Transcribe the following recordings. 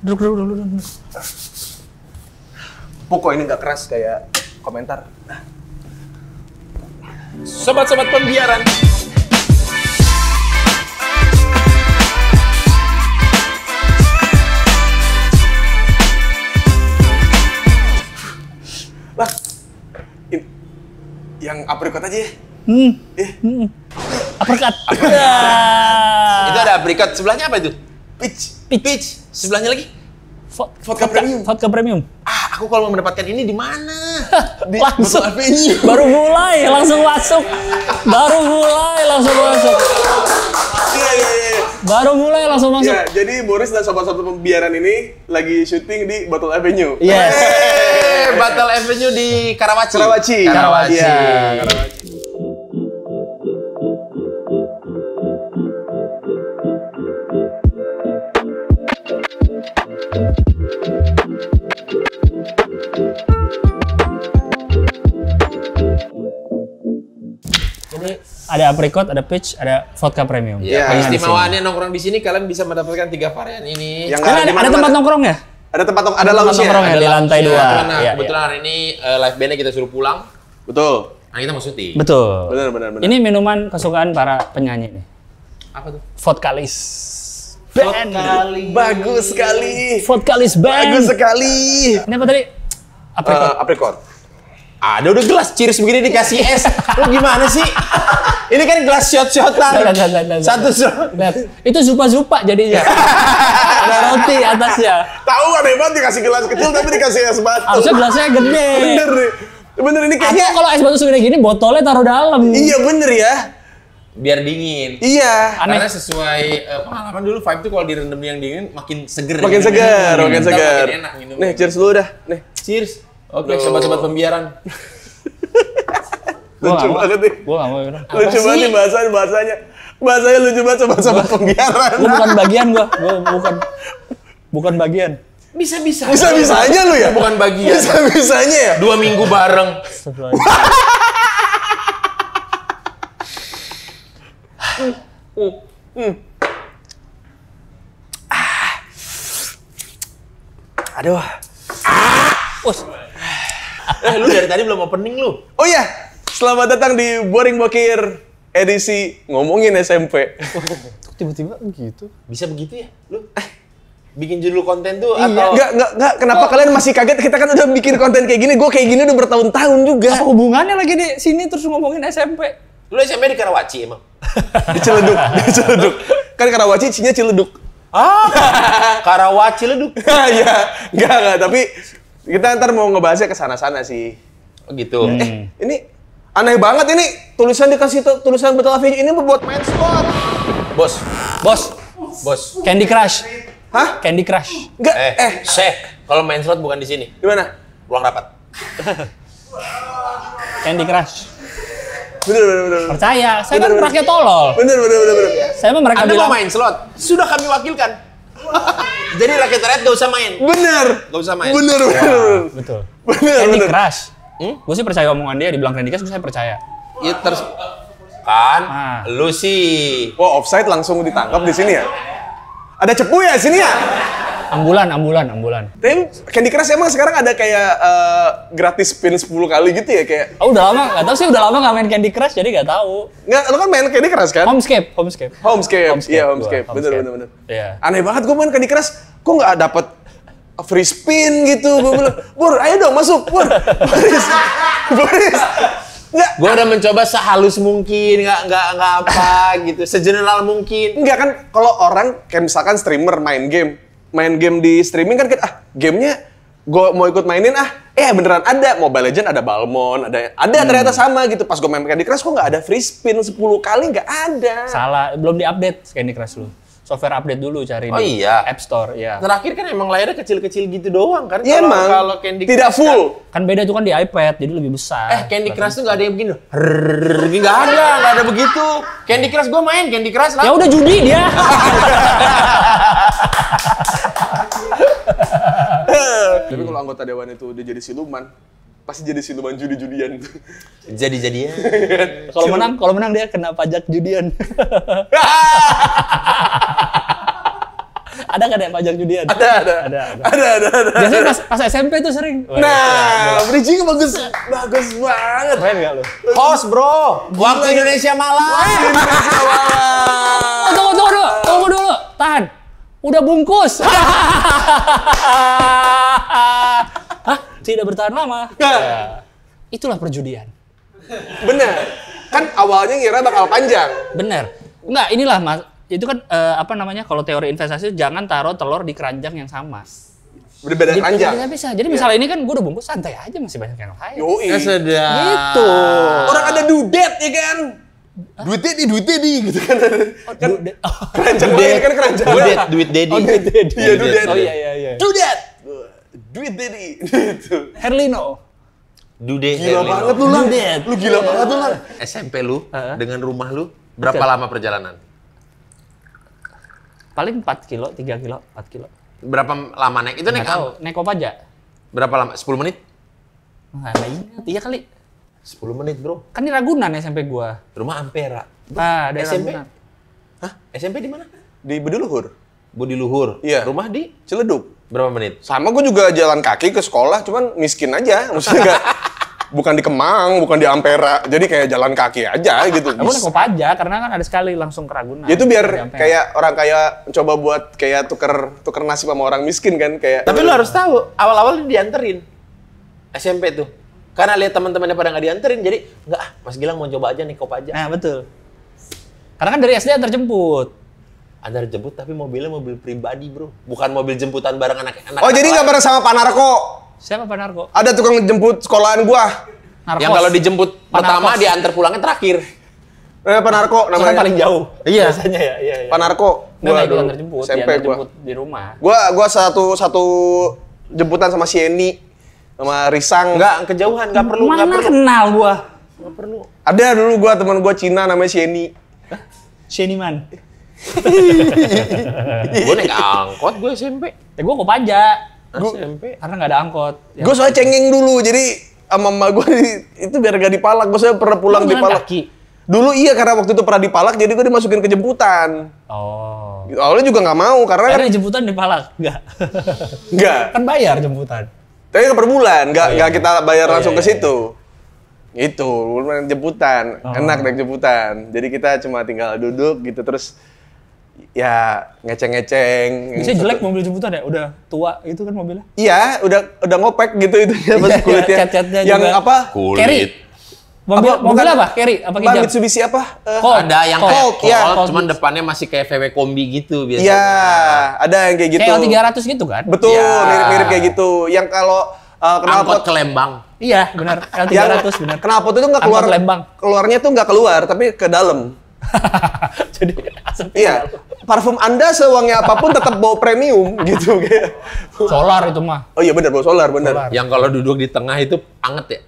Duduk. Pokok ini nggak keras kayak komentar. Sobat-sobat pembiaran. Lah, yang aprikot aja ya. Uppercut. Itu ada aprikot. Sebelahnya apa itu? Peach. Sebelahnya lagi? Vodka premium. Vodka premium. Aku kalau mau mendapatkan ini di mana? Di Langsung. Botol Avenue. Baru mulai, langsung masuk. Iya. Baru mulai langsung masuk. Ya, jadi Boris dan sobat-sobat pembiaran ini lagi syuting di Botol Avenue. Yes. Battle Avenue di Karawaci. Karawaci. Iya, Karawaci. Jadi ada apricot, ada peach, ada vodka premium. Ya, Ya, keistimewaannya nongkrong di sini kalian bisa mendapatkan 3 varian ini. Yang Kan ada tempat nongkrong ya? Ada tempat ada Tempat lounge-nya. nongkrong ya di lantai 2. Nah, Iya, kebetulan hari ini live band-nya kita suruh pulang. Betul. Nah, kita mau syuting. Betul. Benar. Ini minuman kesukaan para penyanyi nih. Apa tuh? Vodkalis. Band. Bagus sekali. Vodkalis band. Bagus sekali. Ini apa tadi? Apricot. Aprikot. Ada udah gelas cheers begini dikasih es. Lu gimana sih? Ini kan gelas shot-shotan. Lihat. Satu shot. Lihat. Itu zupa-zupa jadinya. Ada roti atasnya. Tahu aneh banget dikasih gelas kecil tapi dikasih es batu. Harusnya gelasnya gede. Bener nih. Bener ini Atau kayaknya. kalau es batu segede gini, botolnya taruh dalam. Iya bener ya. Biar dingin. Iya. Aneh. Karena sesuai pengalaman dulu vibe tuh kalau direndam yang dingin makin seger. Makin segar, makin Ntar segar. makin enak minumnya. Nih, cheers dulu dah. Nih. Cheers. Oke, sobat-sobat pembiaran. Lucu banget nih. Gue gak mau. Bro. Lucu banget nih bahasanya. Bahasanya lucu banget sobat-sobat pembiaran. Gue bukan bagian gue. Bukan bagian. Bisa-bisa. Bisa-bisanya lu ya? Bukan bagian. Bisa-bisanya ya? 2 minggu bareng. Aduh. Lu dari tadi belum opening lu. Oh iya, selamat datang di Boring Bokir edisi ngomongin SMP. Tiba-tiba gitu. Bisa begitu ya? Lu bikin judul konten tuh atau Enggak, kenapa kalian masih kaget? Kita kan udah bikin konten kayak gini, gue kayak gini udah bertahun-tahun juga. Apa hubungannya lagi di sini terus ngomongin SMP? lu SMP di Karawaci emang? Di Ciledug. Kan Karawaci isinya Ciledug. Karawaci leduk. Iya, enggak, tapi kita ntar mau ngebahasnya ke sana-sana sih. Oh gitu. Ini aneh banget ini, tulisan dikasih tulisan Botol Avenue ini buat main slot. Bos. Candy Crush. Hah? Candy Crush. Enggak, Syekh, kalau main slot bukan di sini. di mana? Ruang rapat. Candy Crush. Bener. Percaya, saya kan rakyat tolol. Bener. Saya mah mereka Anda bilang mau main slot? Sudah kami wakilkan. Jadi rakyat-rakyat gak usah main. Bener. Gak usah main. Bener. betul. Bener. Candy Crush. Gue sih percaya omongan dia, dibilang Candy Crush, saya percaya. Ya terus kan, lu sih. Wah, offside langsung ditangkap di sini ya? Ada cepu ya sini ya? Ambulan. Tapi Candy Crush emang sekarang ada kayak gratis spin 10 kali gitu ya kayak. Oh, udah lama, nggak tahu sih udah lama nggak main Candy Crush, jadi nggak tahu. Nggak, lo kan main Candy Crush kan? Homescape. Iya, Homescape. Bener. Iya. Aneh banget gue main Candy Crush, kok nggak dapet free spin gitu. Gue bilang, Bor, ayo dong masuk, Bor. Boris. Nggak. Gue udah mencoba sehalus mungkin, nggak apa gitu, segeneral mungkin. Enggak kan, kalau orang kayak misalkan streamer main game di streaming kan kita gamenya gue mau ikut mainin beneran ada Mobile Legends, ada Balmond, ada ternyata sama gitu. Pas gue main Candy Crush kok nggak ada free spin 10 kali, nggak ada. Salah, belum diupdate Candy Crush lu. Software update dulu cari di iya. App Store, ya. Terakhir kan emang layarnya kecil-kecil gitu doang kan? Iya emang, kalau Candy tidak Crush full. Kan beda tuh kan di iPad, jadi lebih besar. Candy Crush tuh nggak ada yang begini. Nggak ada begitu. Candy Crush gue main Candy Crush lah. Ya udah judi dia. Tapi kalau anggota dewan itu udah jadi siluman, pasti jadi siluman judi-judian. Jadi-jadian. Kalau menang dia kena pajak judian. Ada kan ya pajak judian? Ada. Biasanya pas SMP tuh sering. Nah, bridging bagus banget. Keren gak lu? Host bro, waktu Indonesia malam. Tunggu dulu. Tahan. Udah bungkus. Hah? Tidak bertahan lama. Ya. Itulah perjudian. Bener. Kan awalnya ngira bakal panjang. Bener. Enggak, inilah Mas. Itu kan kalau teori investasi jangan taruh telur di keranjang yang sama. Berbeda keranjang. Nggak bisa. Jadi misalnya ini kan gue udah bungkus, santai aja masih banyak yang lain. Yoi. Sedap. Gitu. Orang ada dudet ya kan? Duitnya nih gitu kan. Keranjang lain kan keranjang. Duit daddy. Iya, dudet. Oh iya. Dudet. Duit daddy. Gitu. Herlino. Dude, Gila banget lu, Lang. Lu gila banget lu, Lang. SMP lu dengan rumah lu berapa lama perjalanan? Paling 4 kilo, 3 kilo, 4 kilo. Berapa lama naik? Itu naik Nggak tahu, apa? naik Kopaja. Berapa lama? 10 menit? Nggak ingat, iya kali. 10 menit, bro. Kan di Ragunan SMP gua. Rumah Ampera. Nah, dari SMP? Ragunan. Hah? SMP di mana? Di Bediluhur. Budi Luhur. Iya. Rumah di Ciledug. berapa menit? Sama gue juga jalan kaki ke sekolah, cuman miskin aja. Maksudnya nggak, bukan di Kemang, bukan di Ampera. Jadi kayak jalan kaki aja gitu. Aku naik Kopaja karena kan ada sekali langsung ke Ragunan. Itu Dari biar Ampera. kayak orang kaya coba buat kayak tuker nasib sama orang miskin kan kayak. Tapi lu harus tahu, awal-awal dianterin SMP tuh. Karena lihat teman-temannya pada nggak dianterin, jadi nggak, Mas Gilang mau coba aja nih Kopaja. Nah, betul. Karena kan dari SD antar jemput. Antar jemput tapi mobilnya mobil pribadi, bro. Bukan mobil jemputan bareng anak-anak. Oh jadi nggak bareng sama Pak Narko? Siapa Pak Narko? Ada tukang jemput sekolahan gua. Narkos. Yang kalau dijemput pertama Narkos. diantar pulangnya terakhir. Pak Narko Soalnya namanya. paling jauh. Iya. Biasanya ya, iya. Pak Narko. Nggak itu dulu antar jemput, SMP diantar gua. jemput di rumah. Gua satu jemputan sama si Eni sama Risang. Nggak kejauhan, nggak perlu, nggak Mana perlu. kenal gua? Nggak perlu. Ada dulu gua teman gua Cina namanya si Eni. Sheniman. Gue naik angkot, gue SMP. Ya gua Kopaja. SMP. Karena nggak ada angkot. Ya. Gue soalnya cengeng dulu, jadi sama mama gue itu biar gak dipalak. Gue soalnya pernah pulang Lu jalan dipalak. kaki? Dulu iya, karena waktu itu pernah dipalak, jadi gue dimasukin ke jemputan. Oh. Awalnya juga nggak mau, karena kan Akhirnya jemputan dipalak? Enggak. nggak. Kan bayar jemputan. Tapi kan per bulan, nggak kita bayar Oh, langsung iya, ke situ. Itu, naik jemputan, Oh. enak naik jemputan. Jadi kita cuma tinggal duduk gitu, terus ya ngeceng-ngeceng. Bisa jelek mobil jemputan ya? Udah tua gitu kan mobilnya? Iya, udah ngopek gitu itu ya, pas Iya, kulitnya. cat-catnya Yang juga. apa? Carry. Mobil Apa? mobil Bukan- apa? Carry apa Apa kijang? Mitsubishi apa? Colt. Ada yang Colt. kayak Colt, Colt, ya. cuman depannya masih kayak VW kombi gitu biasanya. Iya, ada yang kayak gitu. Kayak L300 gitu kan? Betul, Ya. mirip-mirip kayak gitu. Yang kalau Angkot knalpot ke Lembang. Iya, benar. yang L300 benar. knalpot itu nggak keluar, Angkot Lembang. keluarnya tuh nggak keluar, tapi ke dalam. Jadi asapnya Iya, parfum Anda sewangi apapun tetap bau premium gitu kayak. solar itu mah. Oh iya benar, bau solar benar. Yang kalau duduk di tengah itu anget ya.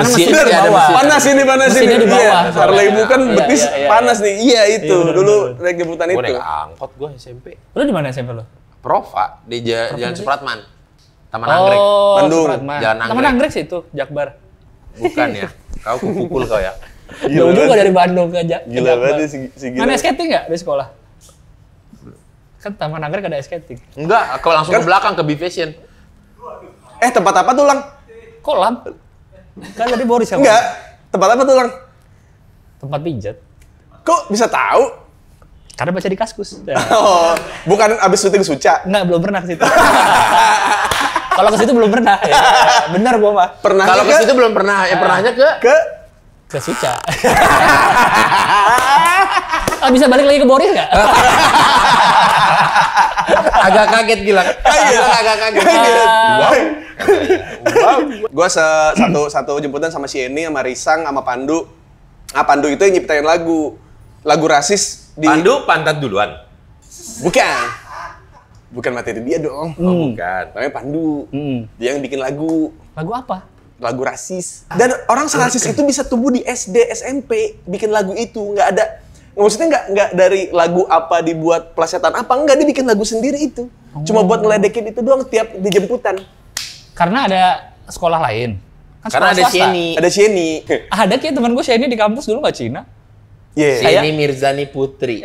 mesinnya di ada bawah. mesin. Panas ini, panas ini. Mesinnya di bawah. Iya, Harley bukan Iya, betis iya, iya, panas nih. Iya itu, Iya, benar, dulu benar. naik jemputan Gue itu. naik angkot gue SMP. Lu di mana SMP lu? Prova di Jalan Supratman. Taman Anggrek. Oh, Bandung. Supratman. Jalan Taman Anggrek. Anggrek sih itu, Jakbar. Bukan ya. Kau kupukul kau ya. Jauh juga dari Bandung ke Gila Jakbar. banget si gila. Mana skating nggak di sekolah? Kan Taman Anggrek ada skating. Enggak, kau langsung ke belakang ke B-Fashion. Tempat apa tuh, Lang? Kolam. Kan tadi Boris yang Enggak. Tempat apa tuh, Lang? tempat pijat. Kok bisa tahu? Karena baca di Kaskus. Ya. Oh, bukan abis syuting Suca. Enggak, belum pernah ke situ. Kalau ke situ belum pernah. Ya. Bener gua mah. Pernah Kalau ke situ belum pernah, pernahnya ke ke Suca. Bisa balik lagi ke Boris nggak? agak kaget gila. Agak kaget. Gua satu jemputan sama si Eni, sama Risang, sama Pandu. Pandu itu yang nyiptain lagu rasis di. Pandu pantat duluan. Bukan materi dia dong. Oh, bukan. Namanya Pandu. Dia yang bikin lagu Lagu apa? rasis. Dan orang serasis itu bisa tumbuh di SD, SMP, bikin lagu itu. Nggak ada, maksudnya nggak dari lagu apa dibuat plesetan apa, nggak, dia bikin lagu sendiri itu. Cuma buat ngeledekin itu doang tiap dijemputan. Karena ada sekolah lain. Kan Karena sekolah ada swasta. Sieni. Ada Sieni. Ada kayak temen gue Sieni di kampus dulu nggak Cina. Yeah. Sieni Mirzani Putri.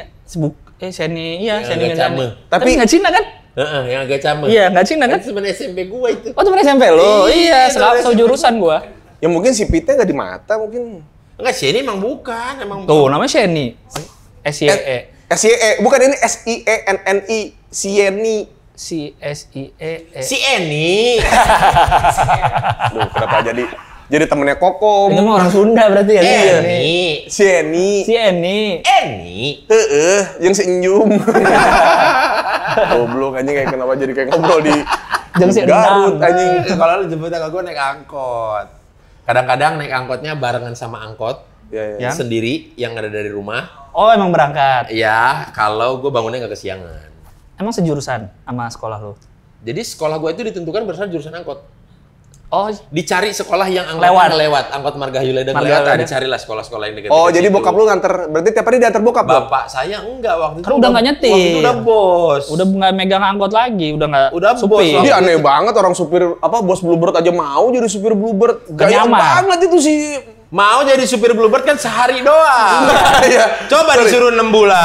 Seni, iya, Yang Seni agak Mirzani. came. Tapi nggak Cina kan? Heeh, yang agak came. Iya, nggak Cina kan? Kan teman SMP gua itu. Oh, temen SMP lo? Iya, temen sejurusan gua. Ya mungkin si Pite nggak di mata mungkin. Enggak, Sheni emang bukan, emang Tuh, namanya Sheni. S-Y-E. SYE, bukan ini SIENNI, Sieni. C-S-I-E-E. si Eni. Duh, kenapa jadi temennya Kokom? Itu mah orang Sunda berarti ya? Eni. Sieni. Si Eni. Eni. Yang senyum. Goblok anjing kayak kenapa jadi kayak ngobrol di Yang si Garut Endang. anjing. Kalau lu jemput sama gua naik angkot. Kadang-kadang naik angkotnya barengan sama angkot. Ya. Yang? Sendiri yang ada dari rumah. Oh, emang berangkat. Ya, kalau gua bangunnya nggak kesiangan. Emang sejurusan sama sekolah lo? Jadi sekolah gua itu ditentukan berdasarkan jurusan angkot. Oh, Dicari sekolah yang angkotnya lewat, angkot Margahayu Leda Margahayu Lewat, Leda. dicarilah sekolah-sekolah yang dekat. Oh, jadi bokap lu nganter, berarti tiap hari diantar bokap lu? Bapak saya enggak waktu itu. Kan udah nggak nyetir. Waktu itu udah bos. udah nggak megang angkot lagi, udah nggak Udah bos, supir. Jadi aneh banget orang supir, bos Bluebird aja mau jadi supir Bluebird. Gaya Nyaman. banget itu sih. Mau jadi supir Bluebird kan sehari doang. Iya. Coba Sorry. disuruh 6 bulan.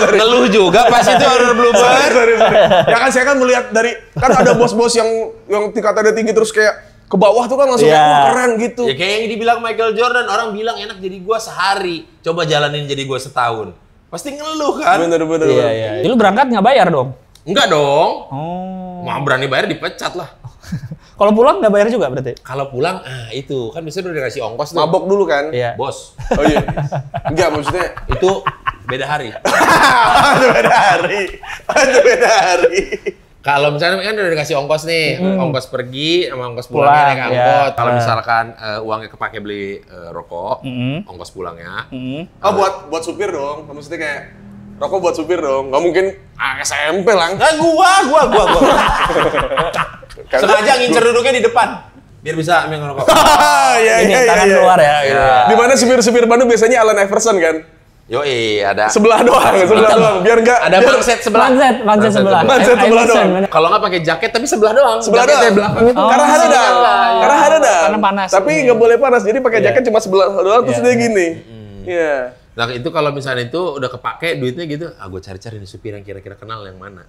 Ngeluh juga pas itu order Bluebird. Sorry. Ya kan saya kan melihat dari, kan ada bos-bos yang tingkatannya tinggi terus kayak ke bawah tuh kan langsung Iya. kayak, wah, keren gitu. Ya kayak yang dibilang Michael Jordan, orang bilang enak jadi gua sehari. Coba jalanin jadi gua setahun. Pasti ngeluh kan? Bener. Iya, iya. Jadi lu berangkat nggak bayar dong? Enggak dong. Oh. Mau berani bayar dipecat lah. Kalau pulang nggak bayar juga berarti? Kalau pulang, itu kan biasanya udah dikasih ongkos tuh. Mabok dulu kan? Iya. Bos, Oh iya. Enggak maksudnya. itu beda hari. Aduh beda hari. Kalau misalnya kan udah dikasih ongkos nih, ongkos pergi sama ongkos Pulang, pulangnya naik angkot. ya. Kalau misalkan uangnya kepake beli rokok, Mm-mm. ongkos pulangnya. Oh buat supir dong. Maksudnya kayak rokok buat supir dong. Gak mungkin SMP lang. Nah, gua. Sengaja ngincer duduknya di depan. Biar bisa ambil ngerokok. Iya Ini tangan keluar ya. Gitu ya. Di mana supir-supir Bandung biasanya Allen Iverson kan? Yoi, ada. Sebelah doang. Biar enggak Ada mangset sebelah. Manset sebelah. Manset sebelah doang. Kalau nggak pakai jaket tapi sebelah doang. Sebelah Jaketnya doang. belakang. Karena ada. Karena ada. Karena panas. Tapi nggak boleh panas. Jadi pakai Iya. jaket cuma sebelah doang terus Iya, dia iya. gini. Iya. Nah itu kalau misalnya itu udah kepake duitnya gitu, gue cari-cari nih supir yang kira-kira kenal yang mana.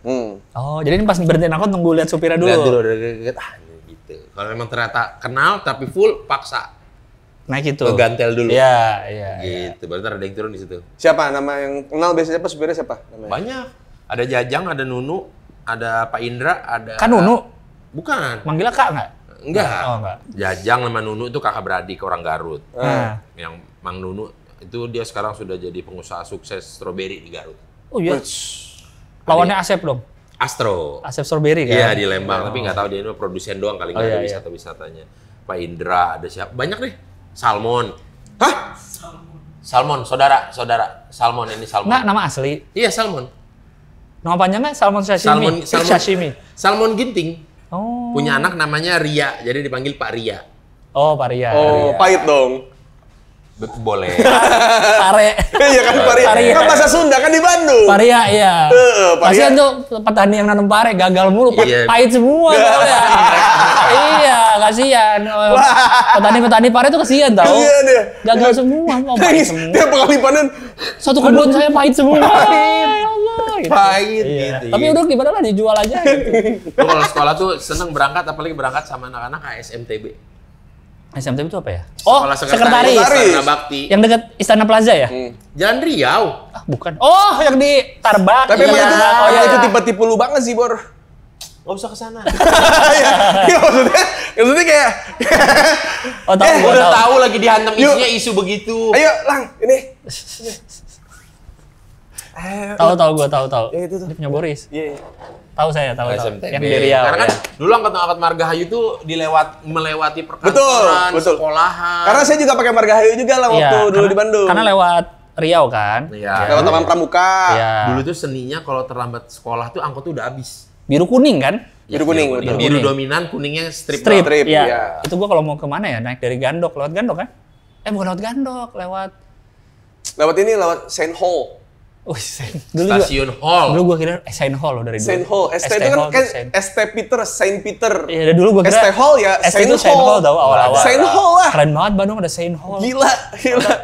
Oh, jadi ini pas berhenti angkot nunggu lihat supirnya dulu. Lihat dulu, deket, ini gitu. Kalau memang ternyata kenal tapi full, paksa. Naik itu. Ngegantel dulu. Iya. Gitu, baru ntar ada yang turun di situ. Siapa nama yang kenal biasanya apa supirnya siapa namanya? Banyak. Ada Jajang, ada Nunu, ada Pak Indra, ada... Kan Nunu Bukan. manggilnya Kak nggak? Enggak. Oh, enggak. Jajang sama Nunu itu kakak beradik orang Garut. Nah. Yang Mang Nunu itu dia sekarang sudah jadi pengusaha sukses stroberi di Garut. Oh iya. Lawannya Asep dong. Astro. Asep Strawberry kan? Iya di Lembang, tapi nggak tahu dia ini produsen doang kali nggak iya, ada iya. wisata-wisatanya. Pak Indra, ada siapa? Banyak deh. Salmon. Hah? Salmon, saudara. Salmon ini salmon. Nggak, nama asli. Iya salmon. Nama panjangnya Salmon Sashimi. Sashimi. Salmon ginting. Oh. Punya anak namanya Ria, jadi dipanggil Pak Ria. Oh, Paria. Oh, pahit dong. Boleh. Pare. Iya kan Paria. Paria. Kan bahasa Sunda kan di Bandung. Paria, iya. Paria. Kasihan tuh petani yang nanam pare gagal mulu, Iya. pahit semua soalnya. Iya, kasihan. Petani-petani pare tuh kasihan tau. Iya dia. Gagal semua, mau pahit Nangis. semua. Tiap kali panen. Satu kebun saya pahit semua. Ya Allah. Gitu. Pahit Iya. gitu. Tapi udah gimana lah dijual aja gitu. Lu kalau sekolah tuh seneng berangkat, apalagi berangkat sama anak-anak ASMTB. SMTB itu apa ya? Oh, Sekolah sekretaris. Sarjana Bakti. Yang dekat Istana Plaza ya? Jalan Riau. Ah, bukan. Oh, yang di Tarbak. Tapi emang Iya. itu, Oh, iya. itu tipe-tipe lu banget sih, Bor. Nggak usah ke sana. Iya, maksudnya kayak, Oh, tahu gua Udah tahu. tahu lagi dihantam Yuk. isunya isu begitu. ayo, Lang, ini. Tahu gua tahu. Ya, itu tuh. Dia punya Boris. Iya. Tahu saya, tahu. SMTB. Yang di Riau. Karena kan ya. dulu angkot-angkot Margahayu tuh melewati perkantoran, Betul. sekolahan. Karena saya juga pakai Margahayu juga lah waktu Iya, dulu karena- di Bandung. Karena lewat Riau kan? Iya. Lewat Taman Pramuka. Iya. Dulu tuh seninya kalau terlambat sekolah tuh angkot tuh udah habis. Biru kuning kan? Biru kuning, betul. Biru Kuning. dominan, kuningnya strip. Strip. Strip, Iya. iya. Itu gua kalau mau kemana ya? Naik dari Gandok, lewat Gandok kan? Bukan lewat Gandok, lewat... Lewat ini, lewat Saint Hall. Dulu Stasiun Hall. Dulu gua kira Saint Hall loh dari dulu. Saint Hall. ST itu kan ST Peter, Saint Peter. Iya, dulu gua kira ST Hall ya ST itu Saint Saint Hall Hall. tau awal-awal. Saint Hall lah. Keren banget Bandung ada Saint Hall. Gila.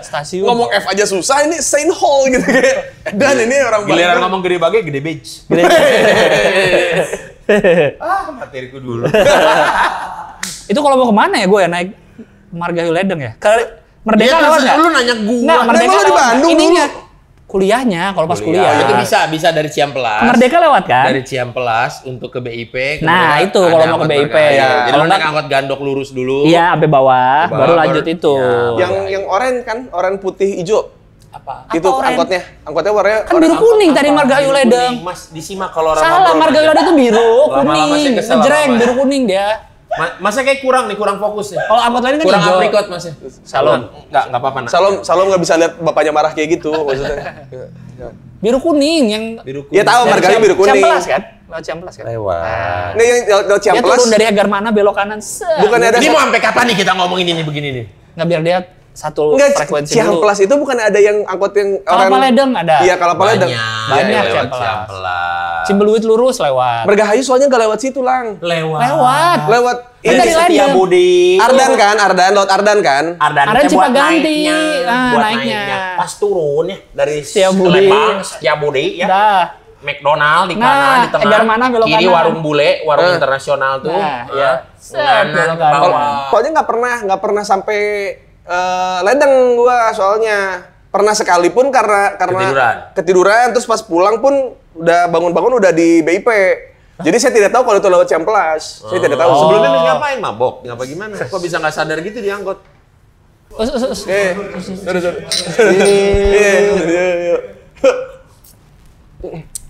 Stasiun. Ngomong F aja susah, ini Saint Hall gitu kayak. Dan ini orang Giliran Bandung. ngomong gede bagai, gede beach. Materiku dulu. Itu kalau mau kemana ya gue ya naik Margahayu Ledeng ya? Ke Merdeka lewat nggak? Lu nanya gua. Nggak, Merdeka Emang lu di lewat. Bandung Ininya kuliahnya kalau pas kuliah. Itu bisa dari Ciamplas. Ke Merdeka lewat kan? Dari Ciamplas untuk ke BIP. Nah, kemudian itu ada kalau mau ke angkot BIP. Margahayu. Ya. Jadi Kalau lu naik nggak- angkot gandok lurus dulu. Iya, sampai bawah, Ke bawah, baru lanjut baru- itu. ya. Yang oranye kan, oranye putih hijau. Apa? Itu oranye? angkotnya warnanya Kan biru kuning tadi Apa? Margahayu Biru Ledeng. kuning. Mas, disimak kalau orang Salah, ngobrol Margahayu aja. Ledeng itu biru, Lama-lama kuning, saya kesel ngejreng, lama-lama. biru kuning dia. Masa kayak kurang fokus ya. Kalau angkot lain kan Kurang hijau. aprikot Mas ya. Salom. Enggak apa-apa nak. Salom nggak bisa lihat bapaknya marah kayak gitu maksudnya. Biru kuning yang Biru kuning. Ya tahu Margahayu biru kuning. Ciamplas kan? Lewat Ciamplas kan? Lewat. Ini yang lewat Dia Ciamplas. turun dari Agar Mana belok kanan. Set. Bukannya ada Ini mau sampai kapan nih kita ngomongin ini begini nih? Nggak biar dia satu Enggak, frekuensi dulu. Ciamplas itu bukan ada yang angkot yang Kalapa Ledeng ada. Iya, Kalapa Ledeng. Banyak lewat Ciamplas. Ciamplas. Cimbeluit lurus lewat. Margahayu soalnya nggak lewat situ, Lang. Lewat. Lewat Kan dari Ledeng. Setiabudi. Ardan kan, lewat Ardan kan. Ardan Ardan teh buat Cipaganti. naiknya, Ah, buat naiknya. Pas turun ya dari Setiabudi. Lembang, Setiabudi ya. Dah. McDonald di Nah, kanan, di tengah. Egar Mana belok kiri kanan. warung bule, warung internasional tuh. Nah, ya. Set, Kanan belok ke kanan. bawah. Soalnya nggak pernah sampai Ledeng gua soalnya. Pernah sekalipun karena ketiduran terus pas pulang pun udah bangun-bangun udah di BIP. Jadi saya tidak tahu kalau itu lewat Ciamplas. Saya tidak tahu. Sebelumnya Miss ngapain? Mabok? Ngapa gimana? Kok bisa nggak sadar gitu di angkot? Iya.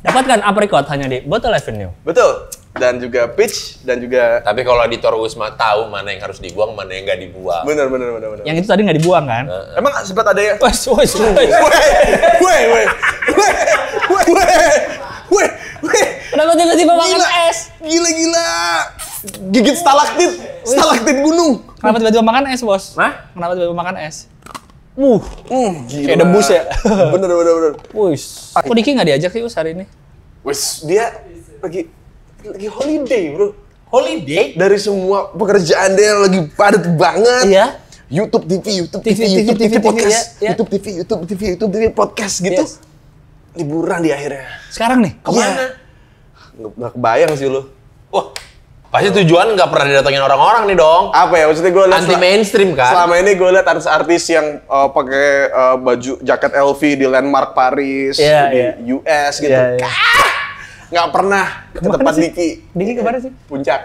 Dapatkan apricot hanya di Bottle Avenue. Betul. Dan juga peach dan juga Tapi kalau editor Wisma tahu mana yang harus dibuang, mana yang nggak dibuang. benar. Yang itu tadi nggak dibuang kan? Emang sempat ada ya? Wes. Weh. Kenapa tiba-tiba makan es? Gila. Gigit stalaktit gunung. Kenapa tiba-tiba makan es, Bos? Hah? Kenapa tiba-tiba makan es? Gila. Kayak debus ya? Bener. Wis. Kok Diki nggak diajak sih Us hari ini? Wes, dia lagi holiday, bro. Holiday? Dari semua pekerjaan dia lagi padat banget. Iya. YouTube TV podcast, iya. YouTube TV podcast gitu. Yes. Liburan di akhirnya. Sekarang nih, Kemana? Nggak kebayang sih lu. Wah, pasti tujuan nggak pernah didatengin orang-orang nih dong. Apa ya maksudnya gue lihat Anti mainstream kan? selama ini gue lihat artis-artis yang pakai baju jaket LV di Landmark Paris, Iya, di iya. US gitu. Iya, iya. Nggak pernah ke Kemana tempat sih? Diki. Diki kemana sih? Puncak.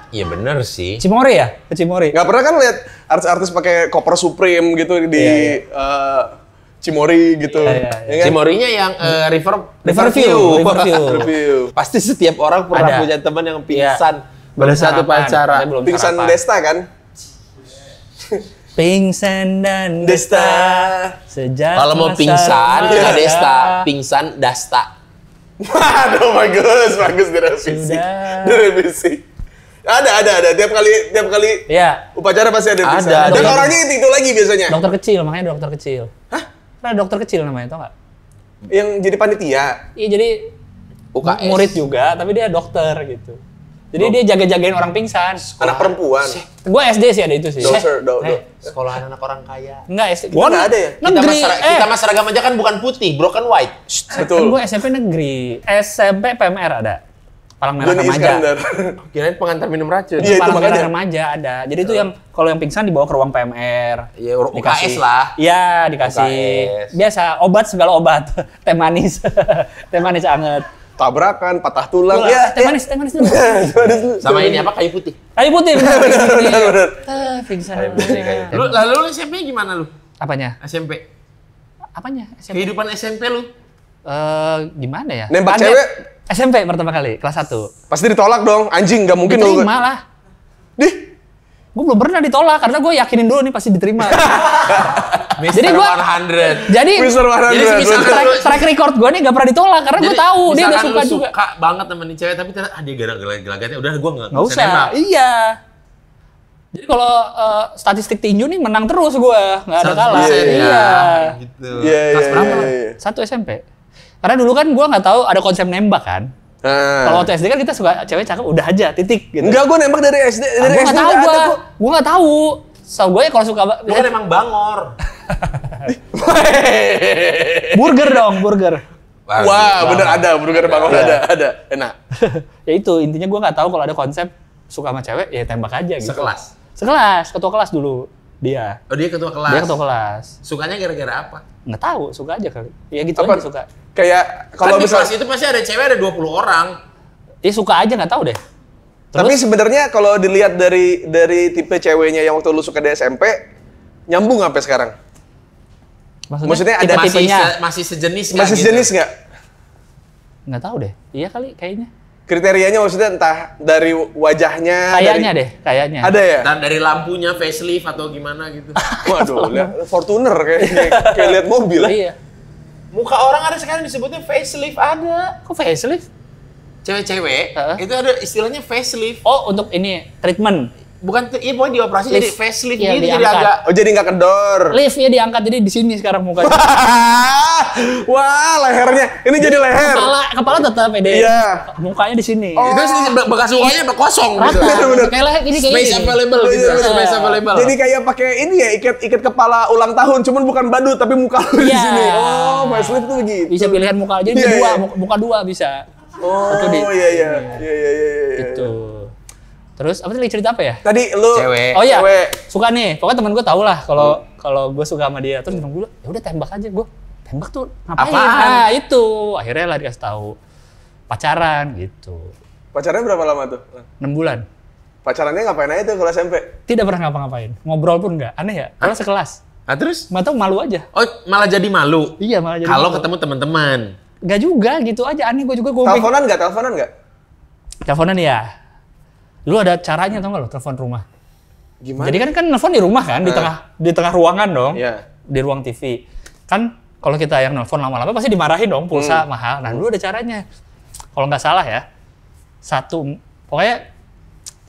Iya bener sih. Cimory ya? Ke Cimory. Nggak pernah kan lihat artis-artis pakai koper Supreme gitu di Cimory gitu. Iya. Ya kan? Cimorinya yang Riverview. Review. Pasti setiap orang pernah Ada. punya teman yang pingsan pada Belum satu sarapan. pacara. Saya belum Pingsan sarapan. Desta kan? Pingsan dan Desta. Sejak Kalau mau masa pingsan, remaja. nggak Desta, pingsan Dasta. Waduh, bagus direvisi. Sudah. Direvisi. Ada. Tiap kali Iya. upacara pasti ada pingsan. Ada. Dan orangnya itu lagi biasanya. Dokter kecil, makanya dokter kecil. Hah? Ada dokter kecil namanya, tau nggak? Yang jadi panitia. Iya, jadi UKS. murid juga, tapi dia dokter gitu. Jadi dia jaga-jagain orang pingsan. Anak perempuan. Gue SD sih ada itu sih. Dokter, Sekolah anak orang kaya. Enggak SD. Gua nggak ada ya? Negeri. Kita mas seragam aja kan bukan putih, broken white. Kan Betul. gue SMP negeri. SMP PMR ada. Palang Merah Doni Remaja. Iskandar. Kirain pengantar minum racun. Iya, itu Palang Merah makanya. Remaja ada. Jadi itu yang kalau yang pingsan dibawa ke ruang PMR. Ya, UKS lah. Iya, dikasih. UKS. Biasa obat segala obat. Teh manis. Teh manis anget. Tabrakan, patah tulang. Tulang. Ya, Teh manis dulu. Sama ini apa? Kayu putih. Kayu putih benar. benar. Pingsan. Lalu lu SMP gimana lu? Apanya? SMP. Apanya? SMP. Kehidupan SMP lu? Gimana ya? Nembak Kaget. cewek? SMP pertama kali, kelas 1. Pasti ditolak dong. Anjing, nggak mungkin lu. Diterima lah. Dih, Gue belum pernah ditolak karena gue yakinin dulu nih pasti diterima. Jadi Mr. gua- 100. Jadi Mr. 100. Jadi semisal track record gue nih gak pernah ditolak karena gue tahu dia udah misalkan suka lu juga. suka banget sama nih cewek tapi ternyata dia gelagatnya udah gue nggak Nggak usah. nembak. Iya. Jadi kalau statistik tinju nih menang terus gua, nggak ada 100% kalah. ya. Iya. Gitu. Iya, Kelas iya, berapa? iya. 1 SMP. Karena dulu kan gua nggak tahu ada konsep nembak kan. Kalau waktu SD kan kita suka cewek cakep udah aja titik gitu. Enggak, gue nembak dari SD. Dari Gua SD nggak tahu udah gua. ada kok. Gua nggak tahu. So gue kalau suka Lu kan emang bangor. burger dong, burger. Wah, bener ada. Burger bangun ada. Enak. Ya itu intinya gua nggak tahu kalau ada konsep suka sama cewek ya tembak aja gitu. Sekelas, ketua kelas dulu dia. Oh, dia ketua kelas. Dia ketua kelas. Sukanya gara-gara apa? Nggak tahu, suka aja kali. Ya gitu Apa? aja suka. Kayak Kalau kalau di misal kelas itu pasti ada cewek, ada 20 orang. Dia suka aja nggak tahu deh. tapi sebenarnya kalau dilihat dari tipe ceweknya yang waktu lu suka di SMP nyambung sampai sekarang. Maksudnya ada tipe-tipenya Masih sejenis nggak masih gitu? jenis nggak? nggak tahu deh. Iya kali kayaknya. Kriterianya maksudnya entah dari wajahnya. Kayaknya deh, kayaknya. Ada ya? Dan dari lampunya facelift atau gimana gitu. Waduh, lihat Fortuner kayak lihat mobil. Iya. Muka orang ada sekarang disebutnya facelift ada. Kok facelift? Cewek-cewek Heeh. itu ada istilahnya facelift. Oh, untuk ini treatment. Bukan iya pokoknya dioperasi Lift. jadi facelift Iya, gitu jadi diangkat. agak Oh, jadi nggak kendor. Liftnya diangkat jadi di sini sekarang mukanya. Wah, lehernya. Ini jadi leher. Kepala tetap pede. Iya. Mukanya di sini. itu sih bekas mukanya kosong gitu. Rata. Bener-bener. Kayak leher ini kayak Space ini. available gitu. Iya, iya. Space available. Jadi kayak pakai ini ya, ikat kepala ulang tahun, cuman bukan badut tapi muka lu di Iya. sini. Oh, facelift tuh begitu. Bisa pilihan muka jadi Iya, dua, iya. muka dua bisa. Oh, Itu di- iya. Gitu. Terus apa tadi cerita apa ya? Tadi lu Cewek. Oh iya, Cewek. suka nih. Pokoknya temen gue tau lah kalau gue suka sama dia. Terus bilang gue, ya udah tembak aja gue. Tembak tuh ngapain? Apaan? Nah itu akhirnya lah dikasih tahu pacaran gitu. Pacarnya berapa lama tuh? 6 bulan. Pacarannya ngapain aja tuh kalau SMP? Tidak pernah ngapa-ngapain. Ngobrol pun enggak. Aneh ya? Kalau sekelas. Nah terus? Nggak tahu malu aja. Oh malah jadi malu. Iya malah jadi Kalau malu. ketemu teman-teman. Nggak juga gitu aja. Aneh gue juga. Teleponan nggak? Teleponan ya. Lu ada caranya tau nggak lo telepon rumah? Gimana? Jadi kan nelfon di rumah kan, di tengah ruangan dong. Iya. Di ruang TV. Kan kalau kita yang nelfon lama-lama pasti dimarahin dong, pulsa mahal. Nah, dulu ada caranya. Kalau nggak salah ya, pokoknya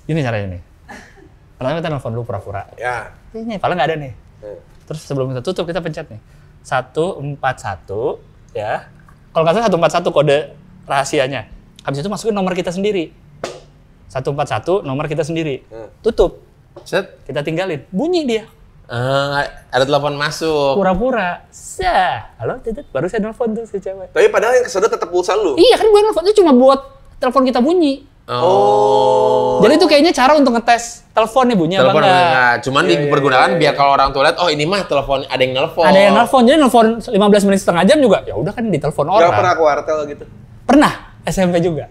ini caranya nih. Pertama kita nelfon dulu pura-pura. Ya. Ini, padahal nggak ada nih. Terus sebelum kita tutup, kita pencet nih. 141, ya. Kalau nggak salah 141 kode rahasianya. Habis itu masukin nomor kita sendiri. 141 nomor kita sendiri. Tutup. Set. Kita tinggalin. Bunyi dia. Ada telepon masuk. Pura-pura. Sah. Halo, Titit. Baru saya nelfon tuh si cewek. Tapi padahal yang kesedot tetap pulsa lu. Iya kan gue nelfon itu cuma buat telepon kita bunyi. Oh. Jadi itu kayaknya cara untuk ngetes telepon nih bunyi Telepon apa enggak. enggak. Cuman dipergunakan biar kalau orang tua lihat, oh ini mah telepon ada yang nelpon. Ada yang nelfon. Jadi nelfon 15 menit setengah jam juga. Ya udah kan ditelepon Gak orang. pernah kuartel gitu. Pernah. SMP juga.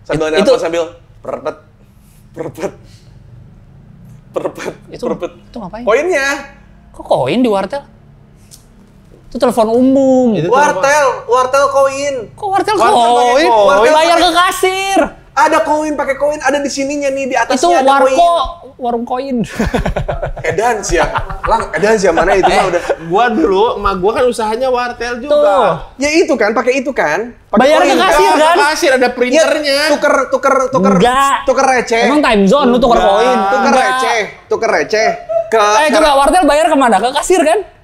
Sambil Itu- nelpon sambil perpet. Itu ngapain? Koinnya. Kok koin di wartel? Itu telepon umum. Itu Wartel koin. Kok wartel Wartel pakai koin? koin. Bayar ke kasir. Ada koin, pakai koin, ada di sininya nih, di Itu atasnya ada koin. warko, warung koin. Edan sih ya. Lang, edan sih ya, mana itu mah udah. Gua dulu, emak gua kan usahanya wartel juga. Tuh. Ya itu kan, pakai itu kan. Pakai Bayar koin. ke kasir kan? Kasir ada printernya. Ya, tuker Enggak. tuker receh. Emang time zone lu tukar koin. Tuker receh. Ke Coba wartel bayar kemana? Ke kasir kan?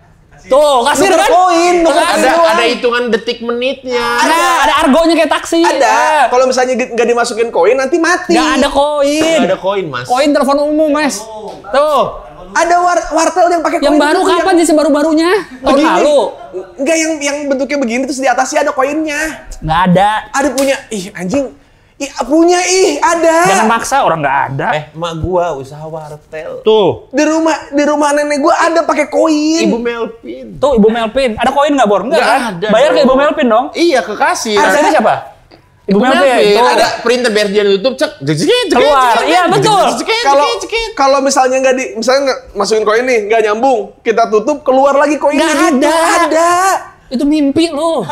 Tuh, kasir Nuker kan? koin, nuker Kasir. kasir. Ada hitungan detik menitnya. Nah, ada argonya kayak taksi. ada. Kalau misalnya nggak dimasukin koin nanti mati. Nggak ada koin. Nggak ada koin, Mas. Koin telepon umum, Mas. Tuh. Ada wartel yang pakai koin. Yang baru itu kapan sih sebaru-barunya? Tahun Begini. lalu. Enggak yang bentuknya begini terus di atasnya ada koinnya. Nggak ada. Ada punya. Ih, anjing. Ih, punya ada. Jangan maksa, orang nggak ada. Emak gua usaha wartel. Tuh. Di rumah nenek gua ada pakai koin. Ibu Melvin. Tuh, Ibu Melvin. Ada koin nggak, Bor? Nggak Nggak kan? ada Bayar ke dong. Ibu Melvin dong. Iya, ke kasir. Kasirnya siapa? Ibu Melvin. Tuh. Ada printer biar dia nutup, cek. Keluar. Iya, betul. Kalau misalnya nggak masukin koin nih, nggak nyambung, kita tutup, keluar lagi koinnya. Nggak gitu. Ada. Itu mimpi lu.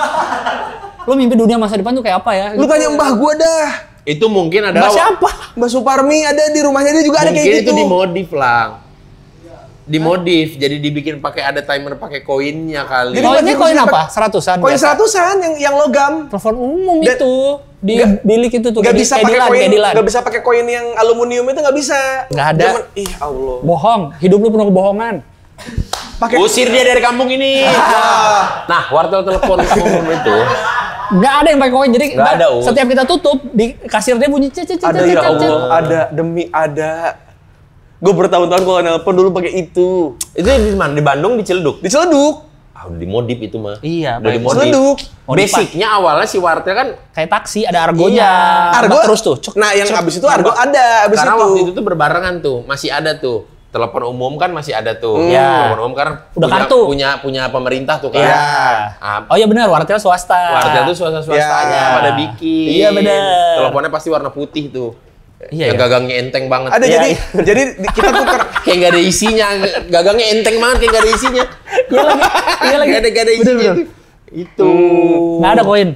Lu mimpi dunia masa depan tuh kayak apa ya? Lu tanya mbah gua dah. Itu mungkin Mbak adalah siapa? Mbah Suparmi ada di rumahnya dia juga ada mungkin kayak gitu. itu dimodif lah. dimodif, jadi dibikin pakai ada timer pakai koinnya kali. Jadi Koinnya koin maksudnya apa? Seratusan. Koin biasa. 100-an yang logam. Telepon umum Dan- itu di bilik itu tuh. Nggak kayak bisa di- pakai kayak koin, di Dilan. nggak bisa pakai koin yang aluminium itu nggak bisa. Nggak ada. Ih Allah. Bohong, hidup lu penuh kebohongan. Pakai Usir dia dari kampung ini. Nah, wartel telepon umum itu Nggak ada yang pakai koin, jadi Nggak ada, Us. setiap kita tutup di kasirnya bunyi cet. ada ya Allah, ada demi ada. Gue bertahun-tahun kalau nelpon dulu pakai itu. di mana? Di Bandung, di Ciledug. Diceleduk. Ah, dimodif itu mah. Iya, udah pakai dimodif. Diceleduk. Basicnya awalnya si wartel kan Kayak taksi ada argonya. Iya. Argo terus tuh. Cuk, Nah, yang cuk. abis itu Argo ada abis karena itu. waktu itu tuh berbarengan tuh, masih ada tuh. Telepon umum kan masih ada tuh. Iya. Telepon umum kan Udah kartu. punya pemerintah tuh kan. Iya. Ah, Oh iya benar, wartel swasta. wartel tuh swasta-swastanya Ya. pada bikin. Iya, bener. Teleponnya pasti warna putih tuh. Iya, Yang iya. gagangnya enteng banget. Ada Iya, jadi kita tuker. Kayak gak ada isinya, gagangnya enteng banget kayak gak ada isinya. Iya lagi. Iya lagi. Gak ada isinya Bener-bener. itu. Nggak ada koin.